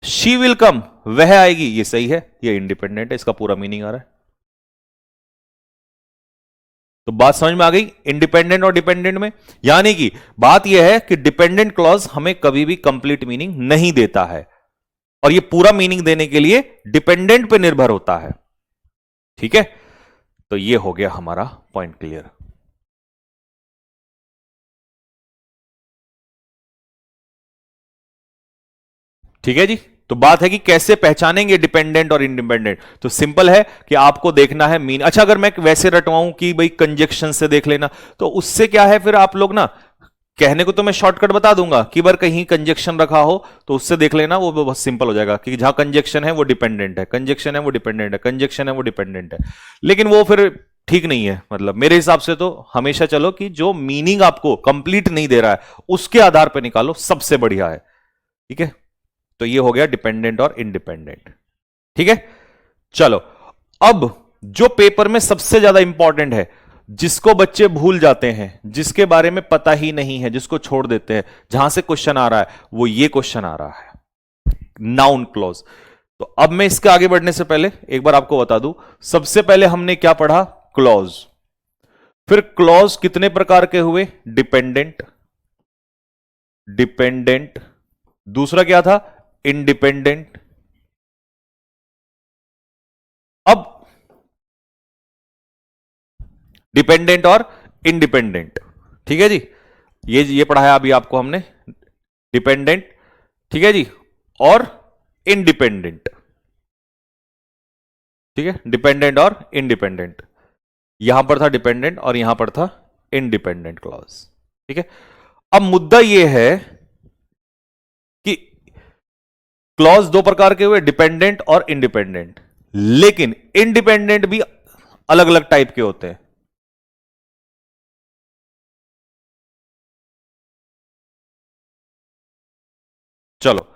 [SPEAKER 1] शी विल कम, वह आएगी, ये सही है, ये इंडिपेंडेंट है, इसका पूरा मीनिंग आ रहा है। तो बात समझ में आ गई इंडिपेंडेंट और डिपेंडेंट में। यानी कि बात यह है कि डिपेंडेंट क्लॉज हमें कभी भी कंप्लीट मीनिंग नहीं देता है, और ये पूरा मीनिंग देने के लिए डिपेंडेंट पे निर्भर होता है। ठीक है, तो ये हो गया हमारा पॉइंट क्लियर। ठीक है जी, तो बात है कि कैसे पहचानेंगे डिपेंडेंट और इंडिपेंडेंट। तो सिंपल है कि आपको देखना है मीन। अच्छा, अगर मैं वैसे रटवाऊं कि भाई कंजक्शन से देख लेना, तो उससे क्या है, फिर आप लोग ना, कहने को तो मैं शॉर्टकट बता दूंगा कि बार कहीं कंजक्शन रखा हो तो उससे देख लेना, वो बहुत सिंपल हो जाएगा कि जहां कंजक्शन है वो डिपेंडेंट है, कंजक्शन है वो डिपेंडेंट है, कंजक्शन है वो डिपेंडेंट है। लेकिन वो फिर ठीक नहीं है, मतलब मेरे हिसाब से तो हमेशा चलो कि जो मीनिंग आपको कंप्लीट नहीं दे रहा है उसके आधार पर निकालो, सबसे बढ़िया है। ठीक है, तो ये हो गया डिपेंडेंट और इंडिपेंडेंट। ठीक है, चलो, अब जो पेपर में सबसे ज्यादा इंपॉर्टेंट है, जिसको बच्चे भूल जाते हैं, जिसके बारे में पता ही नहीं है, जिसको छोड़ देते हैं, जहां से क्वेश्चन आ रहा है, वो ये क्वेश्चन आ रहा है, नाउन क्लॉज। तो अब मैं इसके आगे बढ़ने से पहले एक बार आपको बता दूं, सबसे पहले हमने क्या पढ़ा? क्लॉज। फिर क्लॉज कितने प्रकार के हुए? डिपेंडेंट, डिपेंडेंट, दूसरा क्या था? इंडिपेंडेंट। अब डिपेंडेंट और इंडिपेंडेंट, ठीक है जी, ये पढ़ाया अभी आपको हमने, डिपेंडेंट, ठीक है जी, और इंडिपेंडेंट। ठीक है, डिपेंडेंट और इंडिपेंडेंट, यहां पर था डिपेंडेंट और यहां पर था इंडिपेंडेंट क्लॉज। ठीक है, अब मुद्दा यह है कि क्लॉज दो प्रकार के हुए, डिपेंडेंट और इंडिपेंडेंट, लेकिन इंडिपेंडेंट भी अलग अलग टाइप के होते हैं। चलो,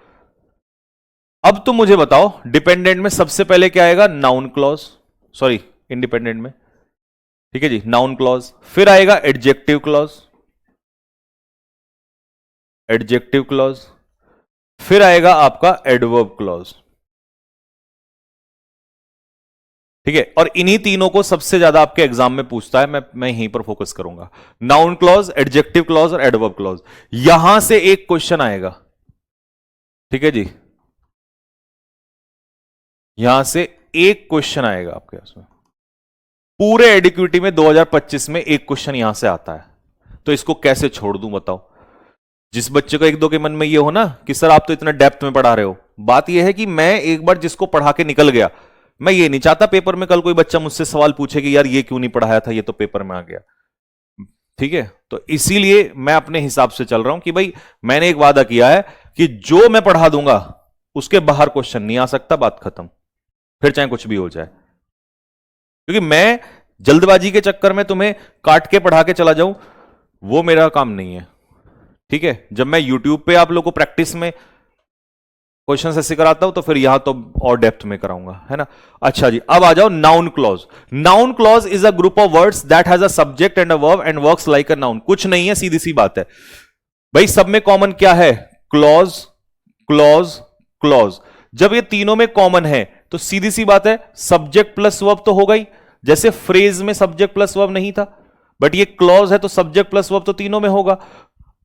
[SPEAKER 1] अब तुम मुझे बताओ, डिपेंडेंट में सबसे पहले क्या आएगा? नाउन क्लॉज, सॉरी, इंडिपेंडेंट में, ठीक है जी, नाउन क्लॉज, फिर आएगा एडजेक्टिव क्लॉज, एडजेक्टिव क्लॉज, फिर आएगा आपका एडवर्ब क्लॉज। ठीक है, और इन्हीं तीनों को सबसे ज्यादा आपके एग्जाम में पूछता है, मैं यहीं पर फोकस करूंगा, नाउन क्लॉज, एडजेक्टिव क्लॉज और एडवर्ब क्लॉज। यहां से एक क्वेश्चन आएगा, ठीक है जी, यहां से एक क्वेश्चन आएगा आपके पास में। पूरे एडिक्विटी में 2025 में एक क्वेश्चन यहां से आता है, तो इसको कैसे छोड़ दूं बताओ। जिस बच्चे को एक दो के मन में ये हो ना कि सर आप तो इतना डेप्थ में पढ़ा रहे हो, बात ये है कि मैं एक बार जिसको पढ़ा के निकल गया, मैं ये नहीं चाहता पेपर में कल कोई बच्चा मुझसे सवाल पूछे कि यार ये क्यों नहीं पढ़ाया था, ये तो पेपर में आ गया। ठीक है, तो इसीलिए मैं अपने हिसाब से चल रहा हूं कि भाई मैंने एक वादा किया है कि जो मैं पढ़ा दूंगा उसके बाहर क्वेश्चन नहीं आ सकता, बात खत्म, फिर चाहे कुछ भी हो जाए। क्योंकि मैं जल्दबाजी के चक्कर में तुम्हें काट के पढ़ा के चला जाऊं, वो मेरा काम नहीं है। ठीक है, जब मैं यूट्यूब पे आप लोग को प्रैक्टिस में क्वेश्चन ऐसे कराता हूं तो फिर यहां तो और डेप्थ में कराऊंगा, है ना। अच्छा जी, अब आ जाओ noun clause. Noun clause is a group of words that has a subject and a verb and works like a noun. कुछ नहीं है, सीधी सी बात है भाई, सब में कॉमन क्या है? Clause, clause, clause. जब ये तीनों में कॉमन है तो सीधी सी बात है सब्जेक्ट प्लस वर्ब तो होगा ही। जैसे फ्रेज में सब्जेक्ट प्लस वर्ब नहीं था, बट ये क्लॉज है तो सब्जेक्ट प्लस वर्ब तो तीनों में होगा।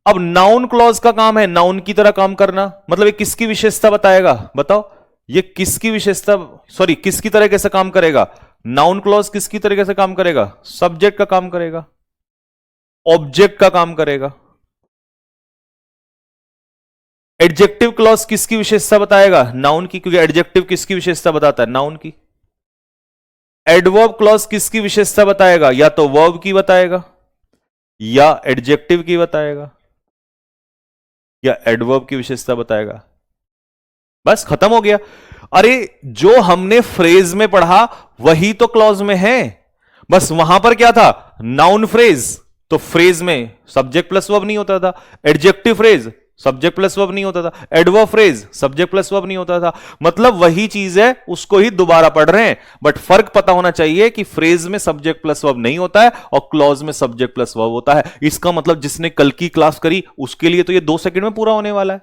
[SPEAKER 1] अब नाउन क्लॉज का काम है नाउन की तरह काम करना, मतलब ये किसकी विशेषता बताएगा बताओ। ये किसकी विशेषता, सॉरी किसकी तरह कैसे काम करेगा? नाउन क्लॉज किसकी तरीके से काम करेगा? सब्जेक्ट का काम करेगा, ऑब्जेक्ट का काम करेगा। एडजेक्टिव क्लॉज किसकी विशेषता बताएगा? नाउन की, क्योंकि एडजेक्टिव किसकी विशेषता बताता है? नाउन की। एडवर्ब क्लॉज किसकी विशेषता बताएगा? या तो वर्ब की बताएगा या एडजेक्टिव की बताएगा या एडवर्ब की विशेषता बताएगा। बस खत्म हो गया। अरे जो हमने फ्रेज में पढ़ा वही तो क्लॉज में है, बस वहां पर क्या था? नाउन फ्रेज, तो फ्रेज में सब्जेक्ट प्लस वर्ब नहीं होता था। Adjective phrase, subject plus verb नहीं होता था। Adverb phrase, subject plus verb नहीं होता था। मतलब वही चीज है, उसको ही दोबारा पढ़ रहे हैं, बट फर्क पता होना चाहिए कि फ्रेज में सब्जेक्ट प्लस वर्ब नहीं होता है और क्लॉज में सब्जेक्ट प्लस वर्ब होता है। इसका मतलब जिसने कल की क्लास करी उसके लिए तो ये 2 सेकंड में पूरा होने वाला है।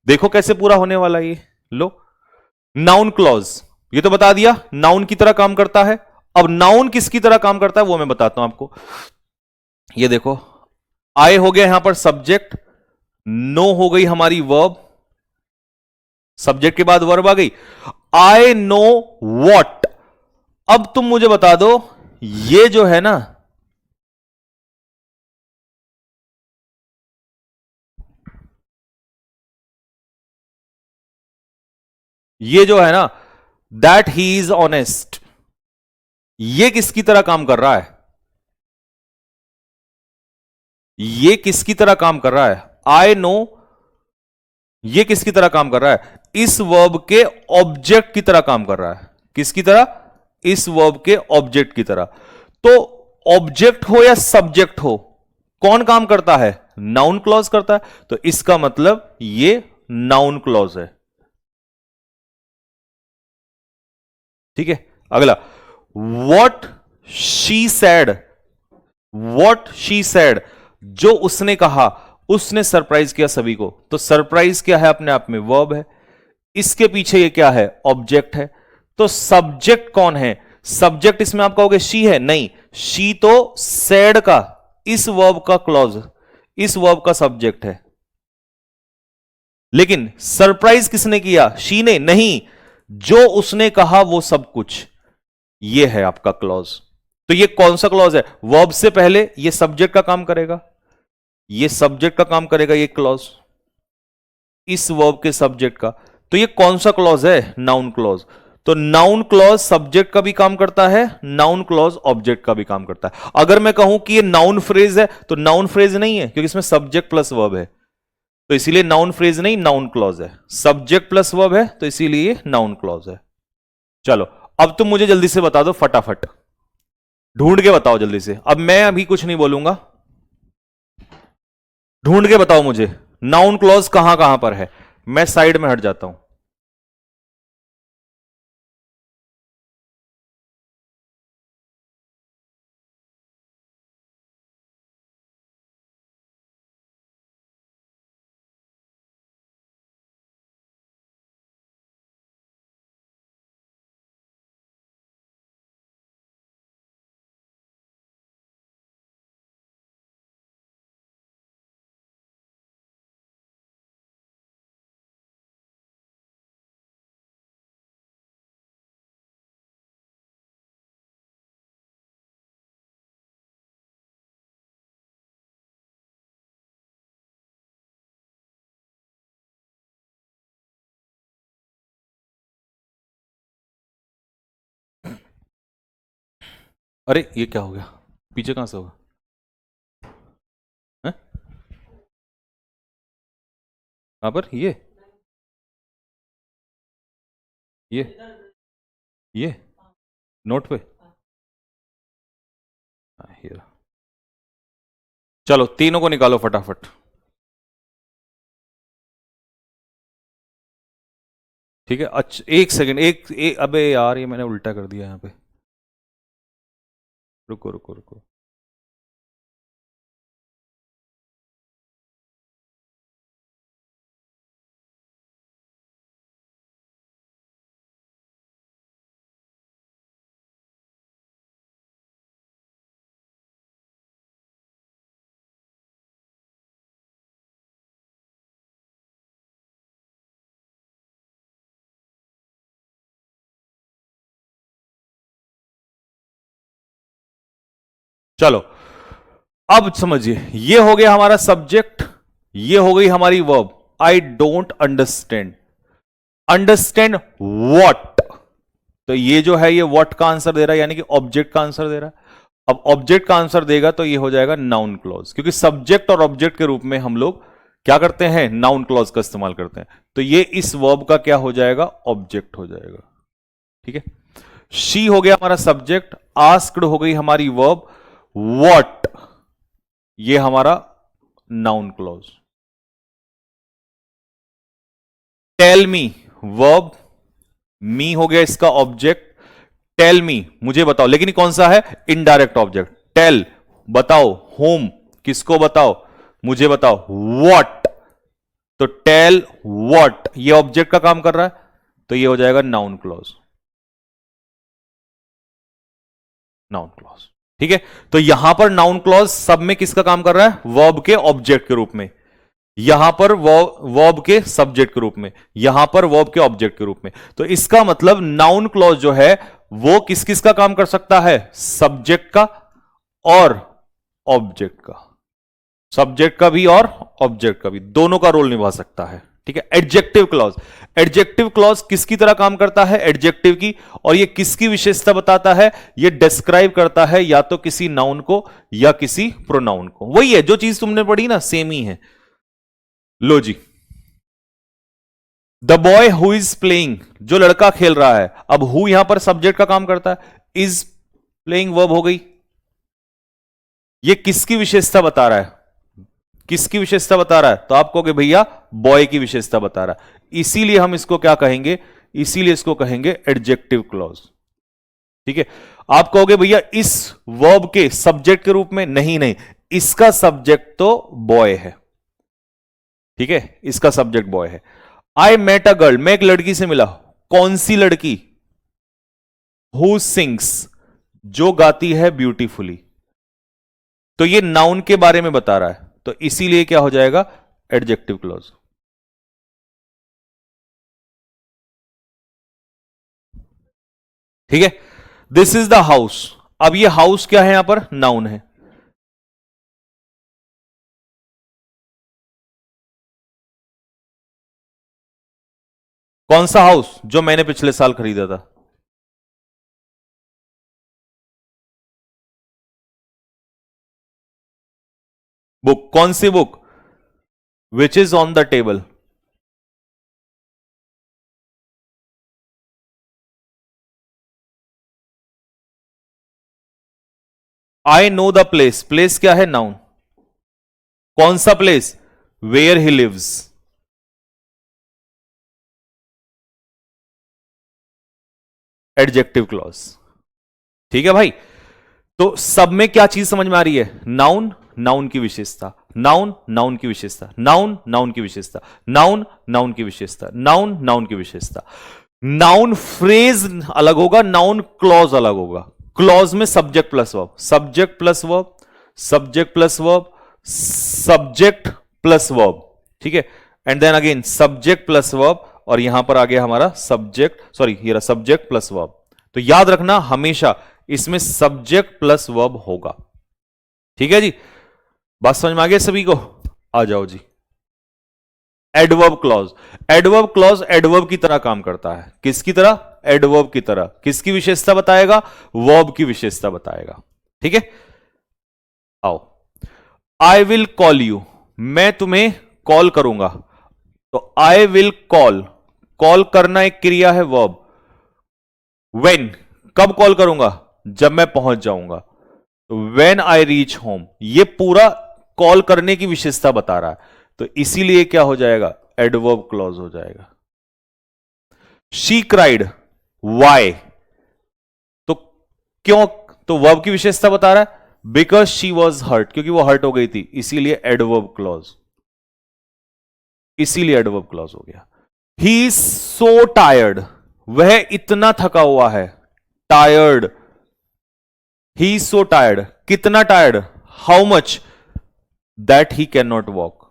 [SPEAKER 1] देखो कैसे पूरा होने वाला है ये। लो, नाउन क्लॉज ये तो बता दिया नाउन की तरह काम करता है। अब नाउन किसकी तरह काम करता है वो मैं बताता हूं आपको। ये देखो, आई हो गया यहां पर सब्जेक्ट, नो हो गई हमारी वर्ब, सब्जेक्ट के बाद वर्ब आ गई। I know what. अब तुम मुझे बता दो, ये जो है ना, ये जो है ना, दैट ही इज ऑनेस्ट, ये किसकी तरह काम कर रहा है? ये किसकी तरह काम कर रहा है? आई नो, ये किसकी तरह काम कर रहा है? इस वर्ब के ऑब्जेक्ट की तरह काम कर रहा है। किसकी तरह? इस वर्ब के ऑब्जेक्ट की तरह। तो ऑब्जेक्ट हो या सब्जेक्ट हो, कौन काम करता है? नाउन क्लॉज करता है। तो इसका मतलब ये नाउन क्लॉज है। ठीक है, अगला, what she said. What she said, जो उसने कहा, उसने सरप्राइज किया सभी को। तो सरप्राइज क्या है? अपने आप में वर्ब है। इसके पीछे ये क्या है? ऑब्जेक्ट है। तो सब्जेक्ट कौन है? सब्जेक्ट इसमें आप कहोगे शी है, नहीं, शी तो सैड का, इस वर्ब का क्लॉज, इस वर्ब का सब्जेक्ट है। लेकिन सरप्राइज किसने किया? शी ने नहीं, जो उसने कहा वो सब कुछ, ये है आपका क्लॉज। तो ये कौन सा क्लॉज है? वर्ब से पहले ये सब्जेक्ट का काम करेगा, ये सब्जेक्ट का काम करेगा, ये क्लॉज इस वर्ब के सब्जेक्ट का। तो ये कौन सा क्लॉज है? Noun clause. तो नाउन क्लॉज सब्जेक्ट का भी काम करता है, नाउन क्लॉज ऑब्जेक्ट का भी काम करता है। अगर मैं कहूं कि ये नाउन फ्रेज है तो नाउन फ्रेज नहीं है, क्योंकि इसमें सब्जेक्ट प्लस वर्ब है, तो इसीलिए नाउन फ्रेज नहीं, नाउन क्लॉज है। सब्जेक्ट प्लस वर्ब है तो इसीलिए नाउन क्लॉज है। चलो, अब तुम मुझे जल्दी से बता दो, फटाफट ढूंढ के बताओ जल्दी से। अब मैं अभी कुछ नहीं बोलूंगा, ढूंढ के बताओ मुझे नाउन क्लॉज कहां कहां पर है। मैं साइड में हट जाता हूं। अरे ये क्या हो गया, पीछे कहां से होगा? हैं? कहां पर? ये ये नोट पे। ये चलो तीनों को निकालो फटाफट। ठीक है, अच्छा एक सेकंड, अबे यार ये मैंने उल्टा कर दिया यहाँ पे। रुको रुको रुको। चलो अब समझिए, ये हो गया हमारा सब्जेक्ट, ये हो गई हमारी verb. I don't understand, understand what, तो ये जो है ये वॉट का आंसर दे रहा है, यानी कि ऑब्जेक्ट का आंसर दे रहा है। अब ऑब्जेक्ट का आंसर देगा तो ये हो जाएगा नाउन क्लॉज, क्योंकि सब्जेक्ट और ऑब्जेक्ट के रूप में हम लोग क्या करते हैं, नाउन क्लॉज का इस्तेमाल करते हैं। तो ये इस वर्ब का क्या हो जाएगा, ऑब्जेक्ट हो जाएगा। ठीक है, शी हो गया हमारा सब्जेक्ट, आस्क्ड हो गई हमारी वर्ब, वॉट ये हमारा noun clause. Tell me verb, me हो गया इसका ऑब्जेक्ट, टेल मी मुझे बताओ, लेकिन कौन सा है, इनडायरेक्ट ऑब्जेक्ट। टेल बताओ, होम किसको बताओ, मुझे बताओ, व्हाट तो टेल व्हाट ये ऑब्जेक्ट का काम कर रहा है, तो ये हो जाएगा नाउन क्लॉज, नाउन क्लॉज। ठीक है, तो यहां पर नाउन क्लॉज सब में किसका काम कर रहा है, वर्ब के ऑब्जेक्ट के रूप में, यहां पर वर्ब के सब्जेक्ट के रूप में, यहां पर वर्ब के ऑब्जेक्ट के रूप में। तो इसका मतलब नाउन क्लॉज जो है वो किस किस का काम कर सकता है, सब्जेक्ट का और ऑब्जेक्ट का, सब्जेक्ट का भी और ऑब्जेक्ट का भी, दोनों का रोल निभा सकता है। ठीक है, एडजेक्टिव क्लॉज, एडजेक्टिव क्लॉज किसकी तरह काम करता है, एडजेक्टिव की, और ये किसकी विशेषता बताता है, ये डिस्क्राइब करता है या तो किसी नाउन को या किसी प्रोनाउन को। वही है जो चीज तुमने पढ़ी ना, सेम ही है। लो जी, the boy who is playing, जो लड़का खेल रहा है, अब हु यहां पर सब्जेक्ट का काम करता है, इज प्लेइंग वर्ब हो गई, ये किसकी विशेषता बता रहा है, किसकी विशेषता बता रहा है, तो आप कहोगे भैया बॉय की विशेषता बता रहा है, इसीलिए हम इसको क्या कहेंगे, इसीलिए इसको कहेंगे एडजेक्टिव क्लॉज। ठीक है, आप कहोगे भैया इस वर्ब के सब्जेक्ट के रूप में, नहीं नहीं, इसका सब्जेक्ट तो बॉय है। ठीक है, इसका सब्जेक्ट बॉय है। आई मेट अ गर्ल, मैं एक लड़की से मिला, कौन सी लड़की, हु सिंग्स जो गाती है ब्यूटीफुली, तो ये नाउन के बारे में बता रहा है, तो इसीलिए क्या हो जाएगा, एडजेक्टिव क्लॉज। ठीक है, दिस इज द हाउस, अब ये हाउस क्या है, यहां पर नाउन है। कौन सा हाउस, जो मैंने पिछले साल खरीदा था, बुक, कौन सी book, which is on the table, I know the place, place क्या है, नाउन, कौन सा place, where he lives, adjective clause. ठीक है भाई, तो सब में क्या चीज समझ में आ रही है, नाउन, नाउन की विशेषता, नाउन, नाउन की विशेषता, नाउन, नाउन की विशेषता, नाउन, नाउन की विशेषता, नाउन, नाउन की विशेषता। नाउन फ्रेज अलग होगा, नाउन क्लॉज अलग होगा। क्लॉज में subject plus verb, subject plus verb, subject plus verb, subject plus verb. ठीक है, and then again subject plus verb, और यहां पर आ गया हमारा सब्जेक्ट, सॉरी ये रहा सब्जेक्ट प्लस वर्ब। तो याद रखना हमेशा इसमें सब्जेक्ट प्लस वर्ब होगा। ठीक है जी, बात समझ में आ गई सभी को, आ जाओ जी। Adverb clause. Adverb clause adverb की तरह काम करता है। किसकी तरह? एडवर्ब की तरह। किसकी विशेषता बताएगा? वर्ब की विशेषता बताएगा। ठीक है, आओ। आई विल कॉल यू, मैं तुम्हें कॉल करूंगा। तो आई विल कॉल, कॉल करना एक क्रिया है, वर्ब। व्हेन, कब कॉल करूंगा? जब मैं पहुंच जाऊंगा। तो व्हेन आई रीच होम, ये पूरा कॉल करने की विशेषता बता रहा है, तो इसीलिए क्या हो जाएगा? एडवर्ब क्लॉज हो जाएगा। शी क्राइड, वाई, तो क्यों? तो वर्ब की विशेषता बता रहा है, बिकॉज शी वॉज हर्ट, क्योंकि वो हर्ट हो गई थी, इसीलिए एडवर्ब क्लॉज, इसीलिए एडवर्ब क्लॉज हो गया। ही इज सो टायर्ड, वह इतना थका हुआ है। Tired, he is so tired, कितना tired? How much? That he cannot walk.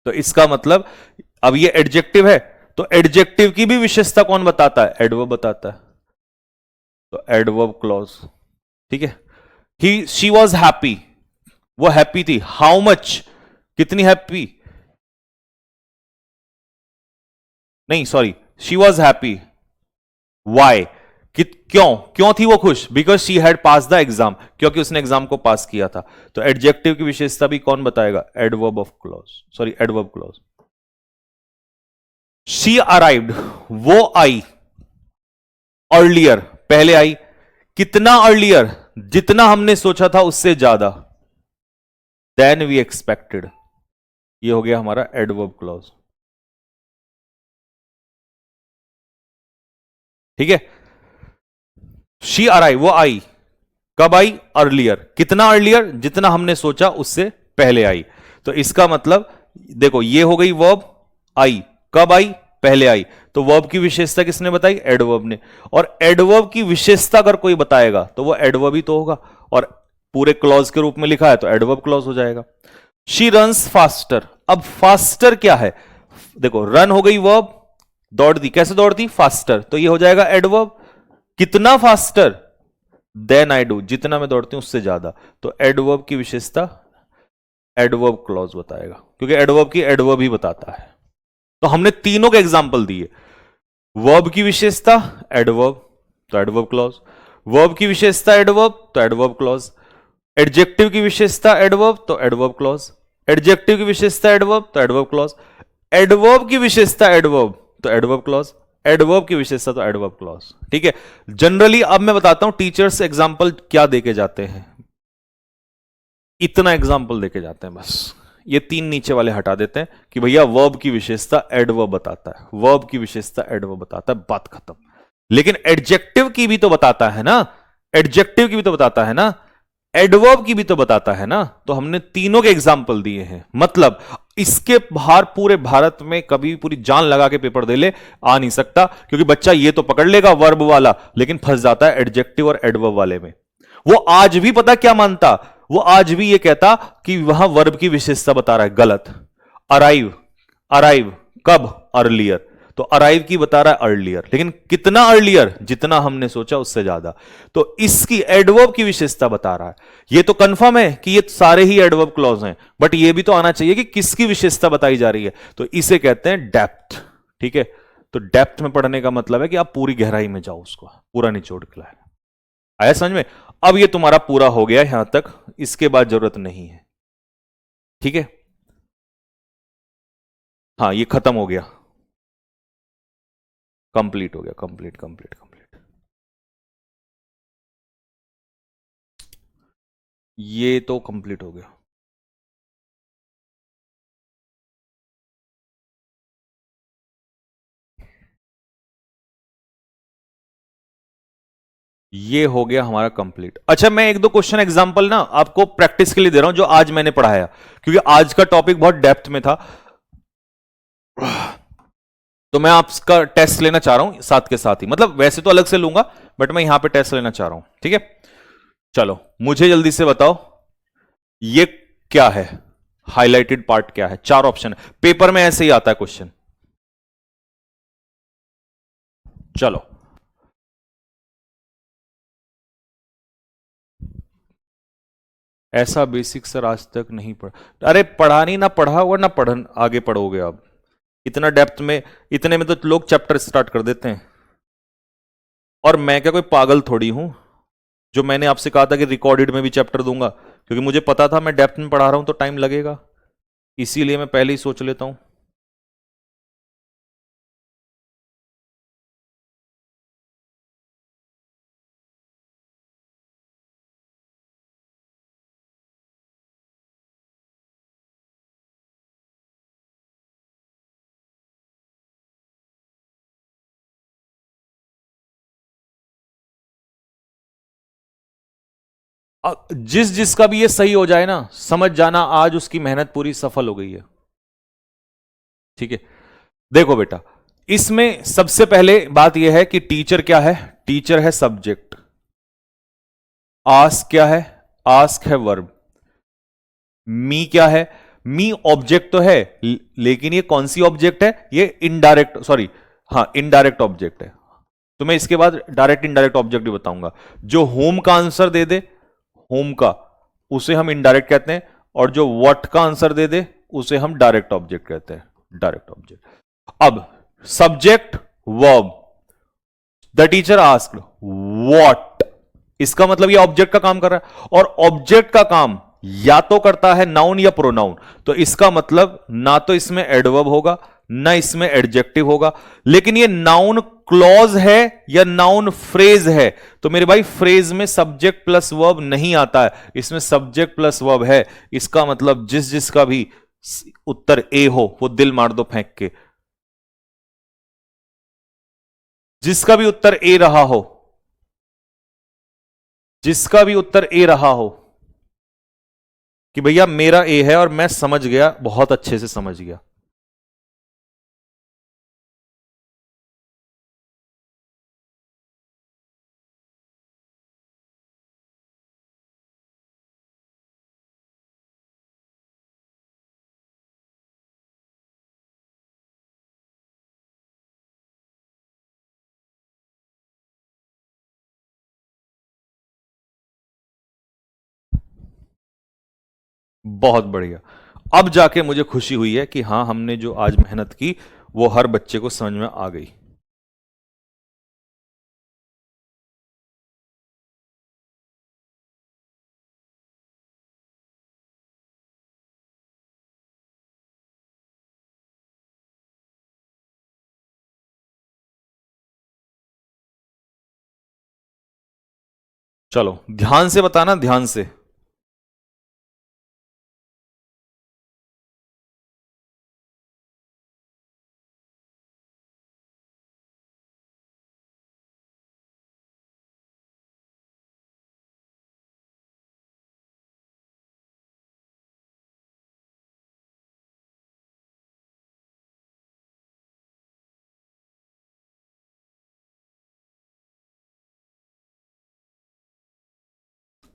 [SPEAKER 1] तो इसका मतलब, अब ये एडजेक्टिव है, तो एडजेक्टिव की भी विशेषता कौन बताता है? एडवर्ब बताता है। तो एडवर्ब क्लॉज, ठीक है। ही शी वॉज हैप्पी, वो हैप्पी थी। हाउ मच, कितनी हैप्पी? नहीं sorry, she was happy, why, क्यों? क्यों थी वो खुश? Because she had pass the exam, क्योंकि उसने एग्जाम को पास किया था। तो एडजेक्टिव की विशेषता भी कौन बताएगा? Adverb of clause, sorry adverb clause. She arrived, वो आई। अर्लियर, पहले आई। कितना अर्लियर? जितना हमने सोचा था उससे ज्यादा। देन वी एक्सपेक्टेड, ये हो गया हमारा एडवर्ब क्लॉज। ठीक है, शी अराइव, वो आई। कब आई? अर्लियर, कितना अर्लियर? जितना हमने सोचा उससे पहले आई। तो इसका मतलब देखो, ये हो गई वर्ब, आई। कब आई? पहले आई। तो वर्ब की विशेषता किसने बताई? एडवर्ब ने। और एडवर्ब की विशेषता अगर कोई बताएगा तो वो एडवर्ब ही तो होगा, और पूरे क्लॉज के रूप में लिखा है तो एडवर्ब क्लॉज हो जाएगा। शी रन्स फास्टर, अब फास्टर क्या है? देखो, रन हो गई वर्ब, दौड़ती, कैसे दौड़ती? फास्टर, तो ये हो जाएगा एडवर्ब। कितना फास्टर? देन आई डू, जितना मैं दौड़ती हूं उससे ज्यादा। तो एडवर्ब की विशेषता एडवर्ब क्लॉज बताएगा, क्योंकि एडवर्ब की एडवर्ब ही बताता है। तो हमने तीनों के एग्जाम्पल दिए। वर्ब की विशेषता एडवर्ब, तो एडवर्ब क्लॉज। वर्ब की विशेषता एडवर्ब, तो एडवर्ब क्लॉज। एडजेक्टिव की विशेषता एडवर्ब, तो एडवर्ब क्लॉज। एडजेक्टिव की विशेषता एडवर्ब, तो एडवर्ब क्लॉज। एडवर्ब की विशेषता एडवर्ब, तो एडवर्ब क्लॉज। एडवर्ब की विशेषता तो एडवर्ब क्लॉज। ठीक है, जनरली अब मैं बताता हूं टीचर्स एग्जाम्पल क्या देके जाते हैं। इतना एग्जाम्पल देके जाते हैं बस। ये तीन नीचे वाले हटा देते हैं कि भैया वर्ब की विशेषता एडवर्ब बताता है, वर्ब की विशेषता एडवर्ब बताता है, बात खत्म। लेकिन एडजेक्टिव की भी तो बताता है ना, एडजेक्टिव की भी तो बताता है ना, एडवर्ब की भी तो बताता है ना। तो हमने तीनों के एग्जाम्पल दिए हैं, मतलब इसके बाहर पूरे भारत में कभी पूरी जान लगा के पेपर दे ले, आ नहीं सकता, क्योंकि बच्चा ये तो पकड़ लेगा वर्ब वाला, लेकिन फंस जाता है एडजेक्टिव और एडवर्ब वाले में। वो आज भी पता क्या मानता? वो आज भी ये कहता कि वहां वर्ब की विशेषता बता रहा है, गलत। अराइव, अराइव कब? अर्लियर, तो अराइव की बता रहा है अर्लियर, लेकिन कितना अर्लियर? जितना हमने सोचा उससे ज्यादा। तो इसकी एडवर्ब की विशेषता बता रहा है। ये तो कंफर्म है कि ये सारे ही एडवर्ब क्लॉज हैं, बट ये भी तो आना चाहिए कि किसकी विशेषता बताई जा रही है, तो इसे कहते हैं डेप्थ। ठीक है, तो डेप्थ में पढ़ने का मतलब है कि आप पूरी गहराई में जाओ, उसको पूरा निचोड़ के लाए। आया समझ में? अब ये तुम्हारा पूरा हो गया यहां तक, इसके बाद जरूरत नहीं है। ठीक है, हाँ ये खत्म हो गया, कंप्लीट हो गया, कंप्लीट कंप्लीट कंप्लीट। ये तो कंप्लीट हो गया। ये हो गया हमारा कंप्लीट। अच्छा, मैं एक दो क्वेश्चन एग्जांपल ना आपको प्रैक्टिस के लिए दे रहा हूं, जो आज मैंने पढ़ाया, क्योंकि आज का टॉपिक बहुत डेप्थ में था, तो मैं आपका टेस्ट लेना चाह रहा हूं साथ के साथ ही, मतलब वैसे तो अलग से लूंगा, बट मैं यहां पे टेस्ट लेना चाह रहा हूं। ठीक है, चलो मुझे जल्दी से बताओ, ये क्या है? हाईलाइटेड पार्ट क्या है? चार ऑप्शन है, पेपर में ऐसे ही आता है क्वेश्चन। चलो, ऐसा बेसिक सर आज तक नहीं पढ़ा। अरे पढ़ा नहीं, ना पढ़ा हुआ ना पढ़न आगे पढ़ोगे आप। इतना डेप्थ में, इतने में तो लोग चैप्टर स्टार्ट कर देते हैं। और मैं क्या कोई पागल थोड़ी हूं जो मैंने आपसे कहा था कि रिकॉर्डेड में भी चैप्टर दूंगा, क्योंकि मुझे पता था मैं डेप्थ में पढ़ा रहा हूं तो टाइम लगेगा, इसीलिए मैं पहले ही सोच लेता हूं। जिस जिसका भी ये सही हो जाए ना, समझ जाना आज उसकी मेहनत पूरी सफल हो गई है। ठीक है, देखो बेटा, इसमें सबसे पहले बात यह है कि टीचर क्या है? टीचर है सब्जेक्ट। आस्क क्या है? आस्क है वर्ब। मी क्या है? मी ऑब्जेक्ट तो है, लेकिन ये कौन सी ऑब्जेक्ट है? ये इनडायरेक्ट, सॉरी, हाँ इनडायरेक्ट ऑब्जेक्ट है। तो मैं इसके बाद डायरेक्ट इनडायरेक्ट ऑब्जेक्ट भी बताऊंगा। जो होम का आंसर दे दे, होम का, उसे हम इनडायरेक्ट कहते हैं, और जो व्हाट का आंसर दे दे उसे हम डायरेक्ट ऑब्जेक्ट कहते हैं, डायरेक्ट ऑब्जेक्ट। अब subject verb, the teacher asked what, इसका मतलब ये ऑब्जेक्ट का काम कर रहा है, और ऑब्जेक्ट का काम या तो करता है नाउन या प्रोनाउन, तो इसका मतलब ना तो इसमें एडवर्ब होगा ना इसमें एडजेक्टिव होगा। लेकिन ये नाउन क्लॉज है या नाउन फ्रेज है? तो मेरे भाई फ्रेज में सब्जेक्ट प्लस वर्ब नहीं आता है, इसमें सब्जेक्ट प्लस वर्ब है। इसका मतलब जिस जिसका भी उत्तर ए हो वो दिल मार दो फेंक के। जिसका भी उत्तर ए रहा हो, जिसका भी उत्तर ए रहा हो कि भैया मेरा ए है और मैं समझ गया, बहुत अच्छे से समझ गया। बहुत बढ़िया। अब जाके मुझे खुशी हुई है कि हां, हमने जो आज मेहनत की वो हर बच्चे को समझ में आ गई। चलो ध्यान से बताना, ध्यान से।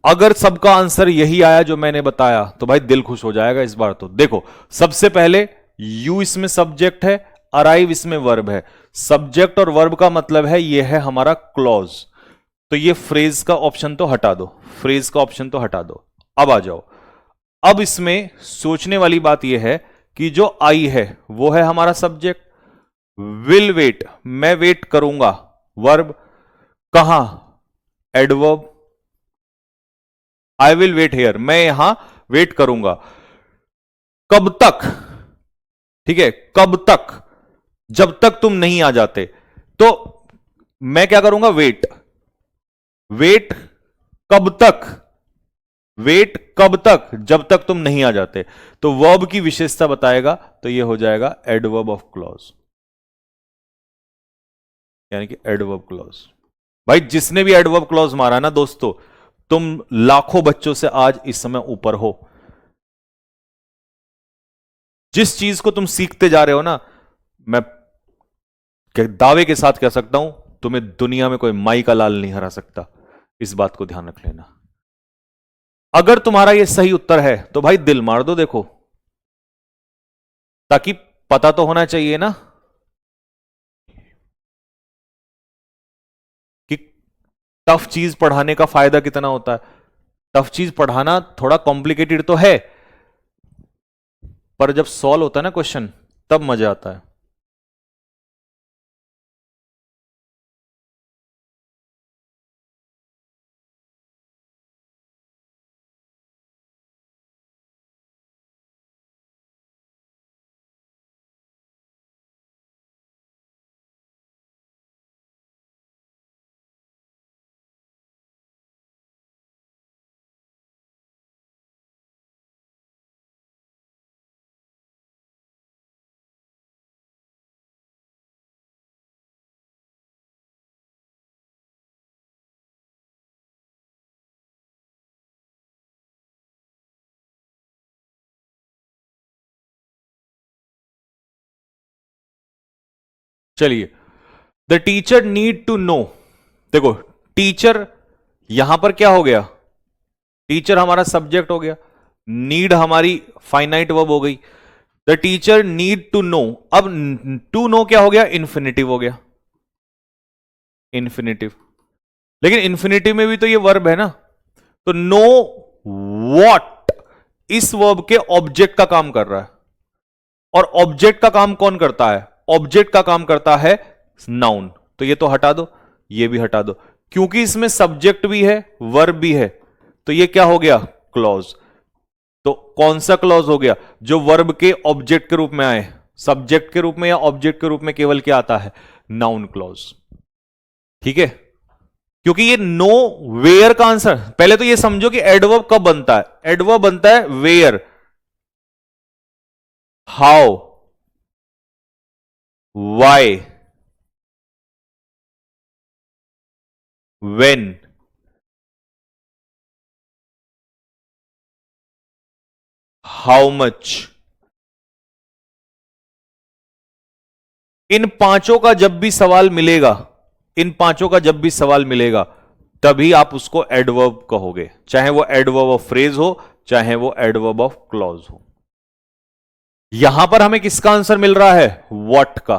[SPEAKER 1] अगर सबका आंसर यही आया जो मैंने बताया तो भाई दिल खुश हो जाएगा इस बार। तो देखो, सबसे पहले यू इसमें सब्जेक्ट है, अराइव इसमें वर्ब है। सब्जेक्ट और वर्ब का मतलब है ये है हमारा क्लॉज। तो ये फ्रेज का ऑप्शन तो हटा दो, फ्रेज का ऑप्शन तो हटा दो। अब आ जाओ, अब इसमें सोचने वाली बात यह है कि जो आई है वो है हमारा सब्जेक्ट। विल वेट, मैं वेट करूंगा, वर्ब। कहां? Adverb. I will wait here, मैं यहां वेट करूंगा। कब तक? ठीक है, कब तक? जब तक तुम नहीं आ जाते। तो मैं क्या करूंगा? वेट। वेट कब तक? वेट कब तक? जब तक तुम नहीं आ जाते। तो वर्ब की विशेषता बताएगा, तो यह हो जाएगा एडवर्ब ऑफ क्लॉज, यानी कि एडवर्ब क्लॉज। भाई जिसने भी एडवर्ब क्लॉज मारा ना दोस्तों, तुम लाखों बच्चों से आज इस समय ऊपर हो। जिस चीज को तुम सीखते जा रहे हो ना, मैं दावे के साथ कह सकता हूं, तुम्हें दुनिया में कोई माई का लाल नहीं हरा सकता। इस बात को ध्यान रख लेना। अगर तुम्हारा यह सही उत्तर है तो भाई दिल मार दो, देखो, ताकि पता तो होना चाहिए ना कि टफ चीज पढ़ाने का फायदा कितना होता है। टफ चीज पढ़ाना थोड़ा कॉम्प्लिकेटेड तो है, पर जब सॉल्व होता है ना क्वेश्चन तब मजा आता है। चलिए, the teacher need to know. देखो, टीचर यहां पर क्या हो गया, टीचर हमारा सब्जेक्ट हो गया, नीड हमारी फाइनाइट वर्ब हो गई। The teacher need to know, अब टू नो क्या हो गया, इन्फिनेटिव हो गया, इन्फिनेटिव। लेकिन इन्फिनेटिव में भी तो ये वर्ब है ना, तो नो वॉट इस वर्ब के ऑब्जेक्ट का काम कर रहा है, और ऑब्जेक्ट का काम कौन करता है, ऑब्जेक्ट का काम करता है नाउन। तो ये तो हटा दो, ये भी हटा दो, क्योंकि इसमें सब्जेक्ट भी है वर्ब भी है, तो ये क्या हो गया, क्लॉज। तो कौन सा क्लॉज हो गया, जो वर्ब के ऑब्जेक्ट के रूप में आए, सब्जेक्ट के रूप में या ऑब्जेक्ट के रूप में केवल क्या आता है, नाउन क्लॉज। ठीक है, क्योंकि ये नो वेयर का आंसर, पहले तो ये समझो कि एडवर्ब कब बनता है, एडवर्ब बनता है where, how, why, when, how much. इन पांचों का जब भी सवाल मिलेगा, इन पांचों का जब भी सवाल मिलेगा, तभी आप उसको एडवर्ब कहोगे, चाहे वो एडवर्ब ऑफ फ्रेज हो, चाहे वो एडवर्ब ऑफ क्लॉज हो। यहां पर हमें किसका आंसर मिल रहा है, व्हाट का,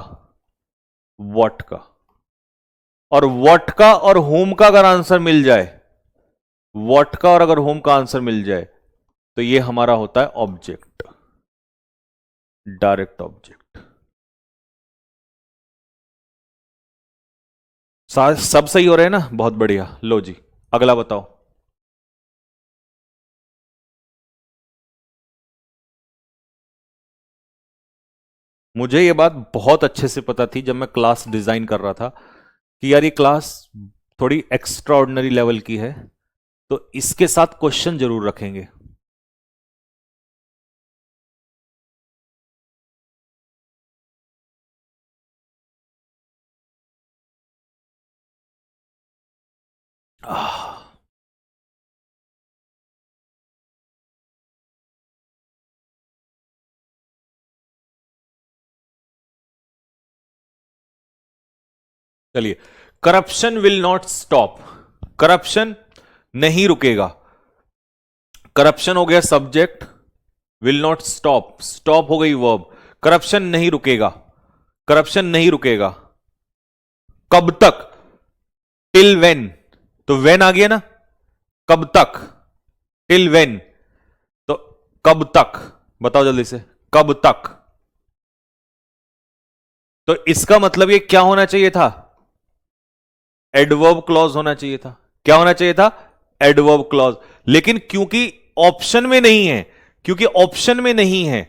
[SPEAKER 1] व्हाट का। और व्हाट का और होम का अगर आंसर मिल जाए, व्हाट का और अगर होम का आंसर मिल जाए, तो ये हमारा होता है ऑब्जेक्ट, डायरेक्ट ऑब्जेक्ट। सब सही हो रहे हैं ना, बहुत बढ़िया। लो जी, अगला बताओ। मुझे ये बात बहुत अच्छे से पता थी जब मैं क्लास डिजाइन कर रहा था कि यार ये क्लास थोड़ी एक्स्ट्रा ऑर्डिनरी लेवल की है, तो इसके साथ क्वेश्चन जरूर रखेंगे। आह, चलिए, corruption will not stop, corruption नहीं रुकेगा। करप्शन हो गया subject, will not stop, stop हो गई वर्ब, करप्शन नहीं रुकेगा, करप्शन नहीं रुकेगा। कब तक, टिल वेन, तो वेन आ गया ना, कब तक, टिल वेन, तो कब तक, बताओ जल्दी से, कब तक। तो इसका मतलब ये क्या होना चाहिए था, एडवर्ब क्लॉज होना चाहिए था। क्या होना चाहिए था, एडवर्ब क्लॉज। लेकिन क्योंकि ऑप्शन में नहीं है, क्योंकि ऑप्शन में नहीं है,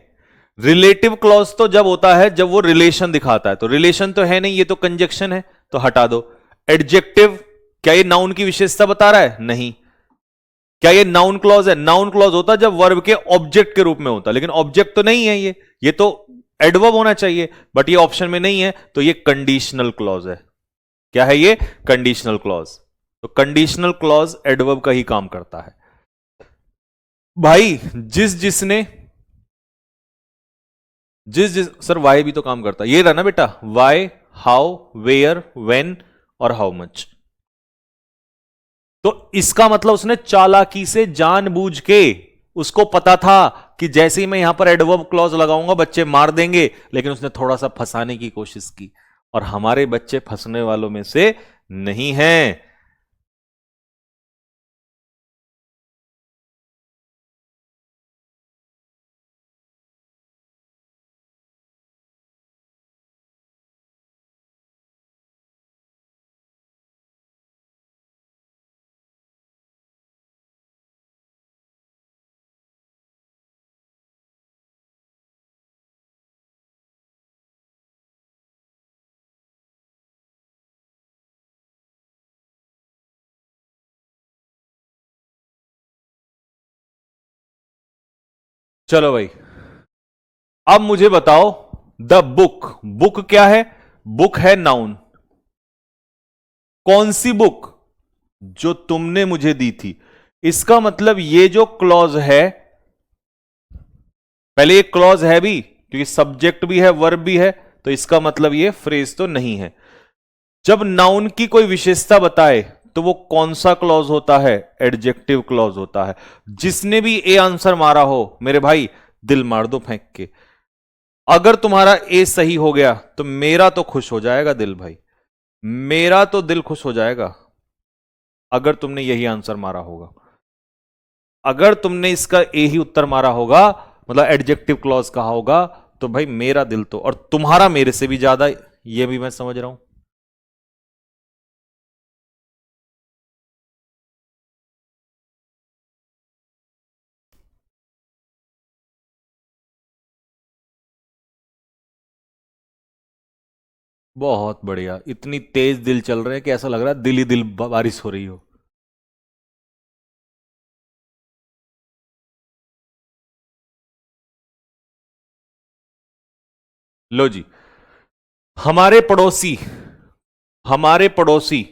[SPEAKER 1] रिलेटिव क्लॉज तो जब होता है जब वो रिलेशन दिखाता है, तो रिलेशन तो है नहीं, ये तो कंजक्शन है, तो हटा दो। एडजेक्टिव, क्या ये नाउन की विशेषता बता रहा है, नहीं। क्या ये नाउन क्लॉज है, नाउन क्लॉज होता जब वर्ब के ऑब्जेक्ट के रूप में होता, लेकिन ऑब्जेक्ट तो नहीं है ये तो एडवर्ब होना चाहिए, बट ये ऑप्शन में नहीं है, तो ये कंडीशनल क्लॉज है। क्या है ये, कंडीशनल क्लॉज। तो कंडीशनल क्लॉज एडवर्ब का ही काम करता है भाई। जिस सर वाई भी तो काम करता है, ये रहा ना बेटा, वाई, हाउ, वेयर, वेन और हाउ मच। तो इसका मतलब उसने चालाकी से जानबूझ के, उसको पता था कि जैसे ही मैं यहां पर एडवर्ब क्लॉज लगाऊंगा बच्चे मार देंगे, लेकिन उसने थोड़ा सा फंसाने की कोशिश की, और हमारे बच्चे फंसने वालों में से नहीं हैं। चलो भाई, अब मुझे बताओ, द बुक, बुक क्या है? बुक है नाउन। कौन सी बुक? जो तुमने मुझे दी थी। इसका मतलब ये जो क्लॉज है, पहले एक क्लॉज है भी, क्योंकि सब्जेक्ट भी है वर्ब भी है, तो इसका मतलब ये फ्रेज तो नहीं है। जब नाउन की कोई विशेषता बताए तो वो कौन सा क्लॉज होता है? एडजेक्टिव क्लॉज होता है। जिसने भी ए आंसर मारा हो मेरे भाई, दिल मार दो फेंक के। अगर तुम्हारा ए सही हो गया तो मेरा तो खुश हो जाएगा दिल भाई, मेरा तो दिल खुश हो जाएगा। अगर तुमने यही आंसर मारा होगा, अगर तुमने इसका ए ही उत्तर मारा होगा, मतलब एडजेक्टिव क्लॉज कहा होगा, तो भाई मेरा दिल तो, और तुम्हारा मेरे से भी ज्यादा, ये भी मैं समझ रहा हूं। बहुत बढ़िया, इतनी तेज दिल चल रहे हैं कि ऐसा लग रहा है दिल ही दिल बारिश हो रही हो। लो जी, हमारे पड़ोसी, हमारे पड़ोसी,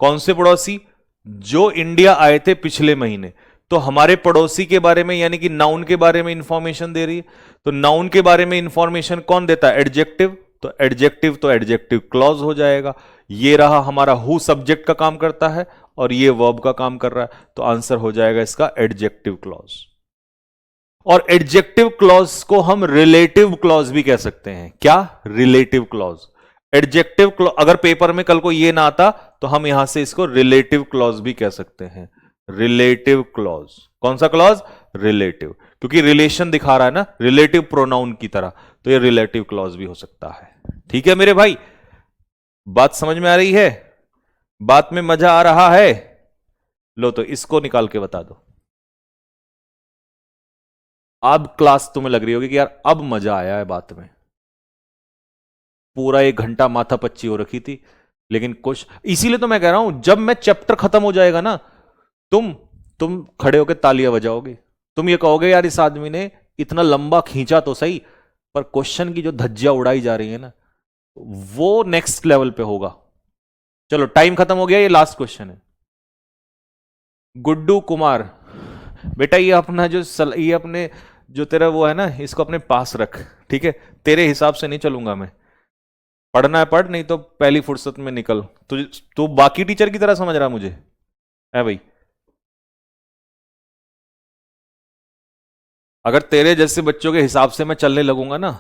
[SPEAKER 1] कौन से पड़ोसी? जो इंडिया आए थे पिछले महीने। तो हमारे पड़ोसी के बारे में, यानी कि नाउन के बारे में इंफॉर्मेशन दे रही है। तो नाउन के बारे में इंफॉर्मेशन कौन देता है? एडजेक्टिव। तो एडजेक्टिव क्लॉज हो जाएगा। ये रहा हमारा हु, सब्जेक्ट का काम करता है, और ये वर्ब का काम कर रहा है, तो आंसर हो जाएगा इसका एडजेक्टिव क्लॉज। और एडजेक्टिव क्लॉज को हम रिलेटिव क्लॉज भी कह सकते हैं। क्या? Relative clause. एडजेक्टिव क्लॉज अगर पेपर में कल को ये ना आता, तो हम यहां से इसको रिलेटिव क्लॉज भी कह सकते हैं। Relative clause. कौन सा क्लॉज? रिलेटिव, क्योंकि रिलेशन दिखा रहा है ना, रिलेटिव प्रोनाउन की तरह, तो ये रिलेटिव क्लॉज भी हो सकता है। ठीक है मेरे भाई, बात समझ में आ रही है? बात में मजा आ रहा है? लो तो इसको निकाल के बता दो। अब क्लास तुम्हें लग रही होगी कि यार अब मजा आया है बात में। पूरा 1 घंटा माथा पच्ची हो रखी थी, लेकिन कुछ, इसीलिए तो मैं कह रहा हूं, जब मैं चैप्टर खत्म हो जाएगा ना, तुम तुम खड़े होकर तालियां बजाओगे। तुम ये कहोगे यार इस आदमी ने इतना लंबा खींचा तो सही, पर क्वेश्चन की जो धज्जियां उड़ाई जा रही है ना, वो नेक्स्ट लेवल पे होगा। चलो टाइम खत्म हो गया, ये लास्ट क्वेश्चन है। गुड्डू कुमार, बेटा ये अपना ये अपने जो तेरा वो है ना, इसको अपने पास रख। ठीक है, तेरे हिसाब से नहीं चलूंगा मैं। पढ़ना है पढ़, नहीं तो पहली फुर्सत में निकल। तू बाकी टीचर की तरह समझ रहा मुझे है भाई? अगर तेरे जैसे बच्चों के हिसाब से मैं चलने लगूंगा ना,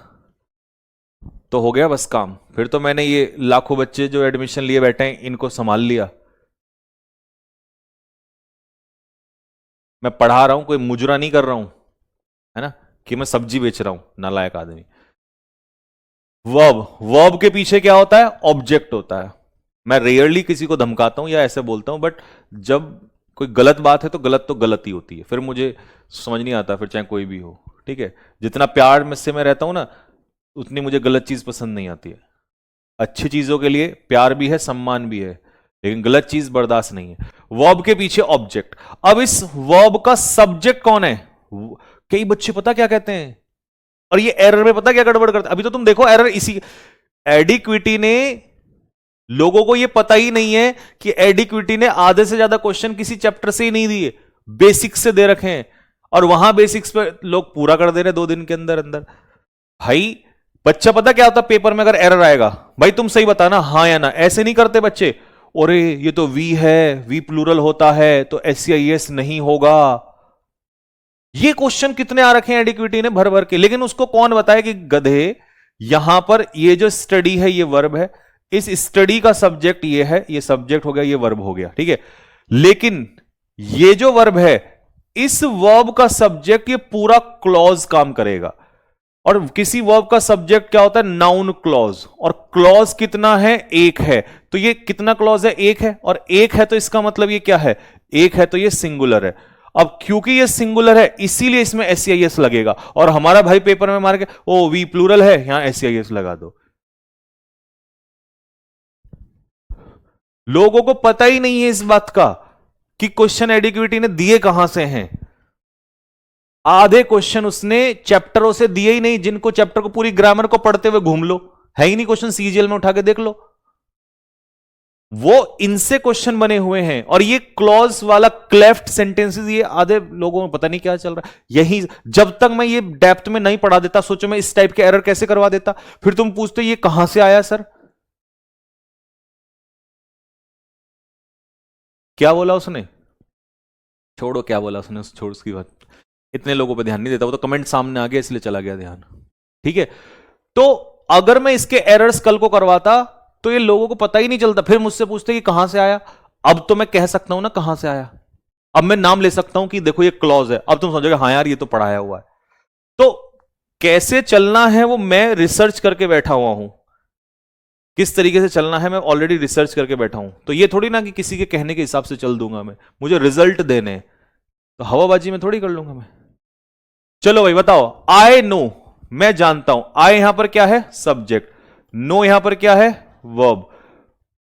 [SPEAKER 1] तो हो गया बस काम। फिर तो मैंने ये लाखों बच्चे जो एडमिशन लिए बैठे हैं, इनको संभाल लिया। मैं पढ़ा रहा हूं, कोई मुजरा नहीं कर रहा हूं, है ना, कि मैं सब्जी बेच रहा हूं, नालायक आदमी। वर्ब, वर्ब के पीछे क्या होता है? ऑब्जेक्ट होता है। मैं रेयरली किसी को धमकाता हूं या ऐसे बोलता हूं, बट जब कोई गलत बात है तो गलत तो गलत ही होती है, फिर मुझे समझ नहीं आता, फिर चाहे कोई भी हो। ठीक है, जितना प्यार में से मैं रहता हूं ना, उतनी मुझे गलत चीज पसंद नहीं आती है। अच्छी चीजों के लिए प्यार भी है, सम्मान भी है, लेकिन गलत चीज बर्दाश्त नहीं है। वर्ब के पीछे ऑब्जेक्ट। अब इस वर्ब का सब्जेक्ट कौन है? कई बच्चे पता क्या कहते हैं, और ये एरर में पता क्या गड़बड़ करते हैं? अभी तो तुम देखो एरर इसी, एडिक्विटी ने, लोगों को ये पता ही नहीं है कि एडिक्विटी ने आधे से ज्यादा क्वेश्चन किसी चैप्टर से ही नहीं दिए, बेसिक्स से दे रखे हैं, और वहां बेसिक्स पे लोग पूरा कर दे रहे 2 दिन के अंदर अंदर। भाई बच्चा पता क्या होता पेपर में अगर एरर आएगा, भाई तुम सही बताना हाँ या ना, ऐसे नहीं करते बच्चे। अरे ये तो वी है, वी प्लूरल होता है तो एस नहीं होगा। ये क्वेश्चन कितने आ रखे हैं एडिक्विटी ने भर भर के, लेकिन उसको कौन बताए कि गधे, यहां पर ये जो स्टडी है ये वर्ब है, इस स्टडी का सब्जेक्ट ये है, ये सब्जेक्ट हो गया, ये वर्ब हो गया। ठीक है, लेकिन ये जो वर्ब है, इस वर्ब का सब्जेक्ट ये पूरा क्लॉज काम करेगा। और किसी वर्ब का सब्जेक्ट क्या होता है? Noun clause. और क्लॉज कितना है? एक है। तो ये कितना क्लॉज है? एक है। और एक है तो इसका मतलब ये क्या है? एक है तो ये सिंगुलर है। अब क्योंकि ये सिंगुलर है इसीलिए इसमें एस लगेगा, और हमारा भाई पेपर में मार के ओ वी प्लूरल है, यहां एस लगा दो। लोगों को पता ही नहीं है इस बात का कि क्वेश्चन एडिक्विटी ने दिए कहां से हैं। आधे क्वेश्चन उसने चैप्टरों से दिए ही नहीं, जिनको चैप्टर को पूरी ग्रामर को पढ़ते हुए घूम लो, है ही नहीं क्वेश्चन, सीजीएल में उठा के देख लो, वो इनसे क्वेश्चन बने हुए हैं। और ये क्लॉज वाला क्लेफ्ट सेंटेंसेस, ये आधे लोगों में पता नहीं क्या चल रहा है। यही जब तक मैं ये डेप्थ में नहीं पढ़ा देता, सोचो मैं इस टाइप के एरर कैसे करवा देता। फिर तुम पूछते ये कहां से आया सर, क्या बोला उसने, छोड़ो क्या बोला उसने, छोड़ उसकी बात, इतने लोगों पे ध्यान नहीं देता, वो तो कमेंट सामने आ गया इसलिए चला गया ध्यान। ठीक है, तो अगर मैं इसके एरर्स कल को करवाता तो ये लोगों को पता ही नहीं चलता, फिर मुझसे पूछते कि कहां से आया। अब तो मैं कह सकता हूं ना कहां से आया, अब मैं नाम ले सकता हूं कि देखो ये क्लॉज है, अब तुम समझोगे हाँ यार ये तो पढ़ाया हुआ है। तो कैसे चलना है वो मैं रिसर्च करके बैठा हुआ हूं, किस तरीके से चलना है मैं ऑलरेडी रिसर्च करके बैठा हूं। तो ये थोड़ी ना कि किसी के कहने के हिसाब से चल दूंगा मैं, मुझे रिजल्ट देने, तो हवाबाजी में थोड़ी कर लूंगा मैं। चलो भाई बताओ, आई नो, मैं जानता हूं, आई यहां पर क्या है सब्जेक्ट, नो यहां पर क्या है वर्ब,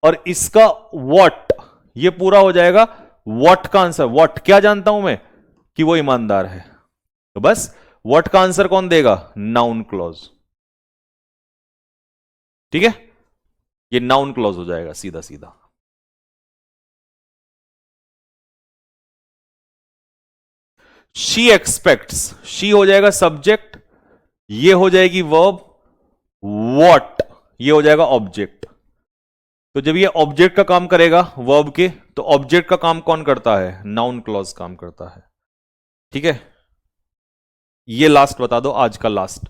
[SPEAKER 1] और इसका व्हाट ये पूरा हो जाएगा व्हाट का आंसर। व्हाट क्या जानता हूं मैं कि वो ईमानदार है, तो बस व्हाट का आंसर कौन देगा, नाउन क्लॉज। ठीक है, ये नाउन क्लॉज हो जाएगा सीधा सीधा। शी एक्सपेक्ट्स, शी हो जाएगा सब्जेक्ट, ये हो जाएगी वर्ब, व्हाट ये हो जाएगा ऑब्जेक्ट। तो जब ये ऑब्जेक्ट का काम करेगा वर्ब के, तो ऑब्जेक्ट का काम कौन करता है, नाउन क्लॉज काम करता है। ठीक है, ये लास्ट बता दो, आज का लास्ट।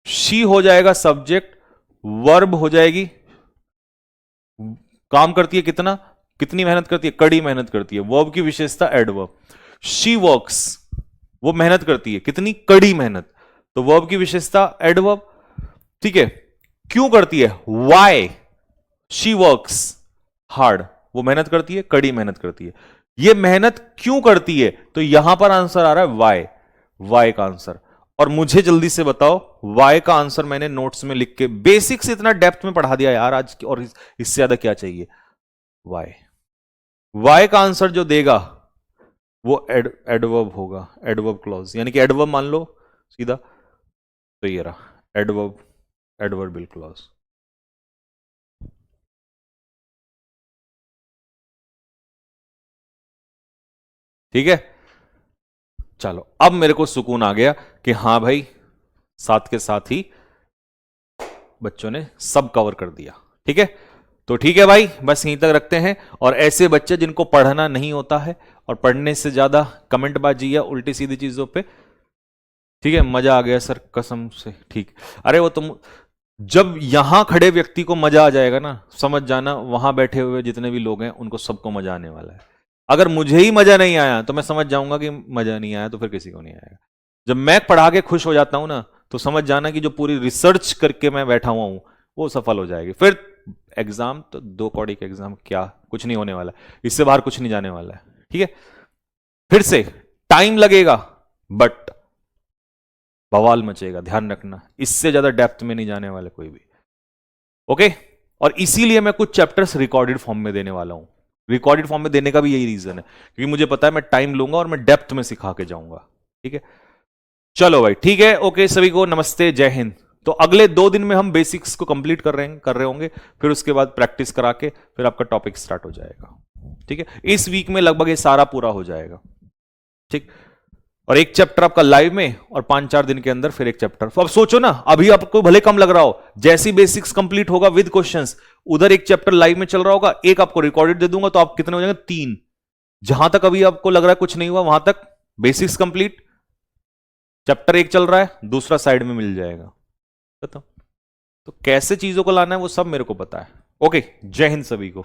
[SPEAKER 1] शी हो जाएगा सब्जेक्ट, वर्ब हो जाएगी, काम करती है कितना, कितनी मेहनत करती है, कड़ी मेहनत करती है, वर्ब की विशेषता एडवर्ब। शी वर्क्स, वो मेहनत करती है कितनी, कड़ी मेहनत, तो वर्ब की विशेषता एडवर्ब। ठीक है, क्यों करती है, वाई, शी वर्क्स हार्ड, वो मेहनत करती है, कड़ी मेहनत करती है। ये मेहनत क्यों करती है, तो यहां पर आंसर आ रहा है वाई, वाई का आंसर। और मुझे जल्दी से बताओ वाई का आंसर मैंने नोट्स में लिख के बेसिक से इतना डेप्थ में पढ़ा दिया यार आज की, और इससे ज्यादा क्या चाहिए। वाई, वाई का आंसर जो देगा वो एडवर्ब होगा, एडवर्ब क्लॉज, यानी कि एडवर्ब मान लो सीधा, तो ये रहा एडवर्ब, एडवर्बियल क्लॉज। ठीक है, चलो अब मेरे को सुकून आ गया कि हाँ भाई साथ के साथ ही बच्चों ने सब कवर कर दिया। ठीक है, तो ठीक है भाई, बस यहीं तक रखते हैं। और ऐसे बच्चे जिनको पढ़ना नहीं होता है और पढ़ने से ज्यादा कमेंटबाजी या उल्टी सीधी चीजों पे, ठीक है, मजा आ गया सर कसम से, ठीक, अरे वो तुम जब यहां खड़े व्यक्ति को मजा आ जाएगा ना, समझ जाना वहां बैठे हुए जितने भी लोग हैं उनको सबको मजा आने वाला है। अगर मुझे ही मजा नहीं आया तो मैं समझ जाऊंगा कि मजा नहीं आया, तो फिर किसी को नहीं आएगा। जब मैं पढ़ा के खुश हो जाता हूं ना, तो समझ जाना कि जो पूरी रिसर्च करके मैं बैठा हुआ हूं वो सफल हो जाएगी। फिर एग्जाम तो 2 कौड़ी का एग्जाम, क्या कुछ नहीं होने वाला, इससे बाहर कुछ नहीं जाने वाला है। ठीक है, फिर से टाइम लगेगा बट बवाल मचेगा, ध्यान रखना, इससे ज्यादा डेप्थ में नहीं जाने वाले कोई भी। ओके, और इसीलिए मैं कुछ चैप्टर्स रिकॉर्डेड फॉर्म में देने वाला हूं। रिकॉर्डेड फॉर्म में देने का भी यही रीजन है, क्योंकि मुझे पता है मैं टाइम लूंगा और मैं डेप्थ में सिखा के जाऊंगा। ठीक है, चलो भाई ठीक है, ओके सभी को नमस्ते, जय हिंद। तो अगले 2 दिन में हम बेसिक्स को कंप्लीट कर रहे होंगे, फिर उसके बाद प्रैक्टिस करा के फिर आपका टॉपिक स्टार्ट हो जाएगा। ठीक है, इस वीक में लगभग ये सारा पूरा हो जाएगा। ठीक, और एक चैप्टर आपका लाइव में, और 5-4 दिन के अंदर फिर एक चैप्टर। तो अब सोचो ना, अभी आपको भले कम लग रहा हो, जैसी बेसिक्स कंप्लीट होगा विद क्वेश्चंस, उधर एक चैप्टर लाइव में चल रहा होगा, एक आपको रिकॉर्डेड दे दूंगा, तो आप कितने हो जाएंगे, 3। जहां तक अभी आपको लग रहा है कुछ नहीं हुआ, वहां तक बेसिक्स कंप्लीट, चैप्टर 1 चल रहा है, दूसरा साइड में मिल जाएगा। तो कैसे चीजों को लाना है वो सब मेरे को पता है। ओके, जय हिंद सभी को।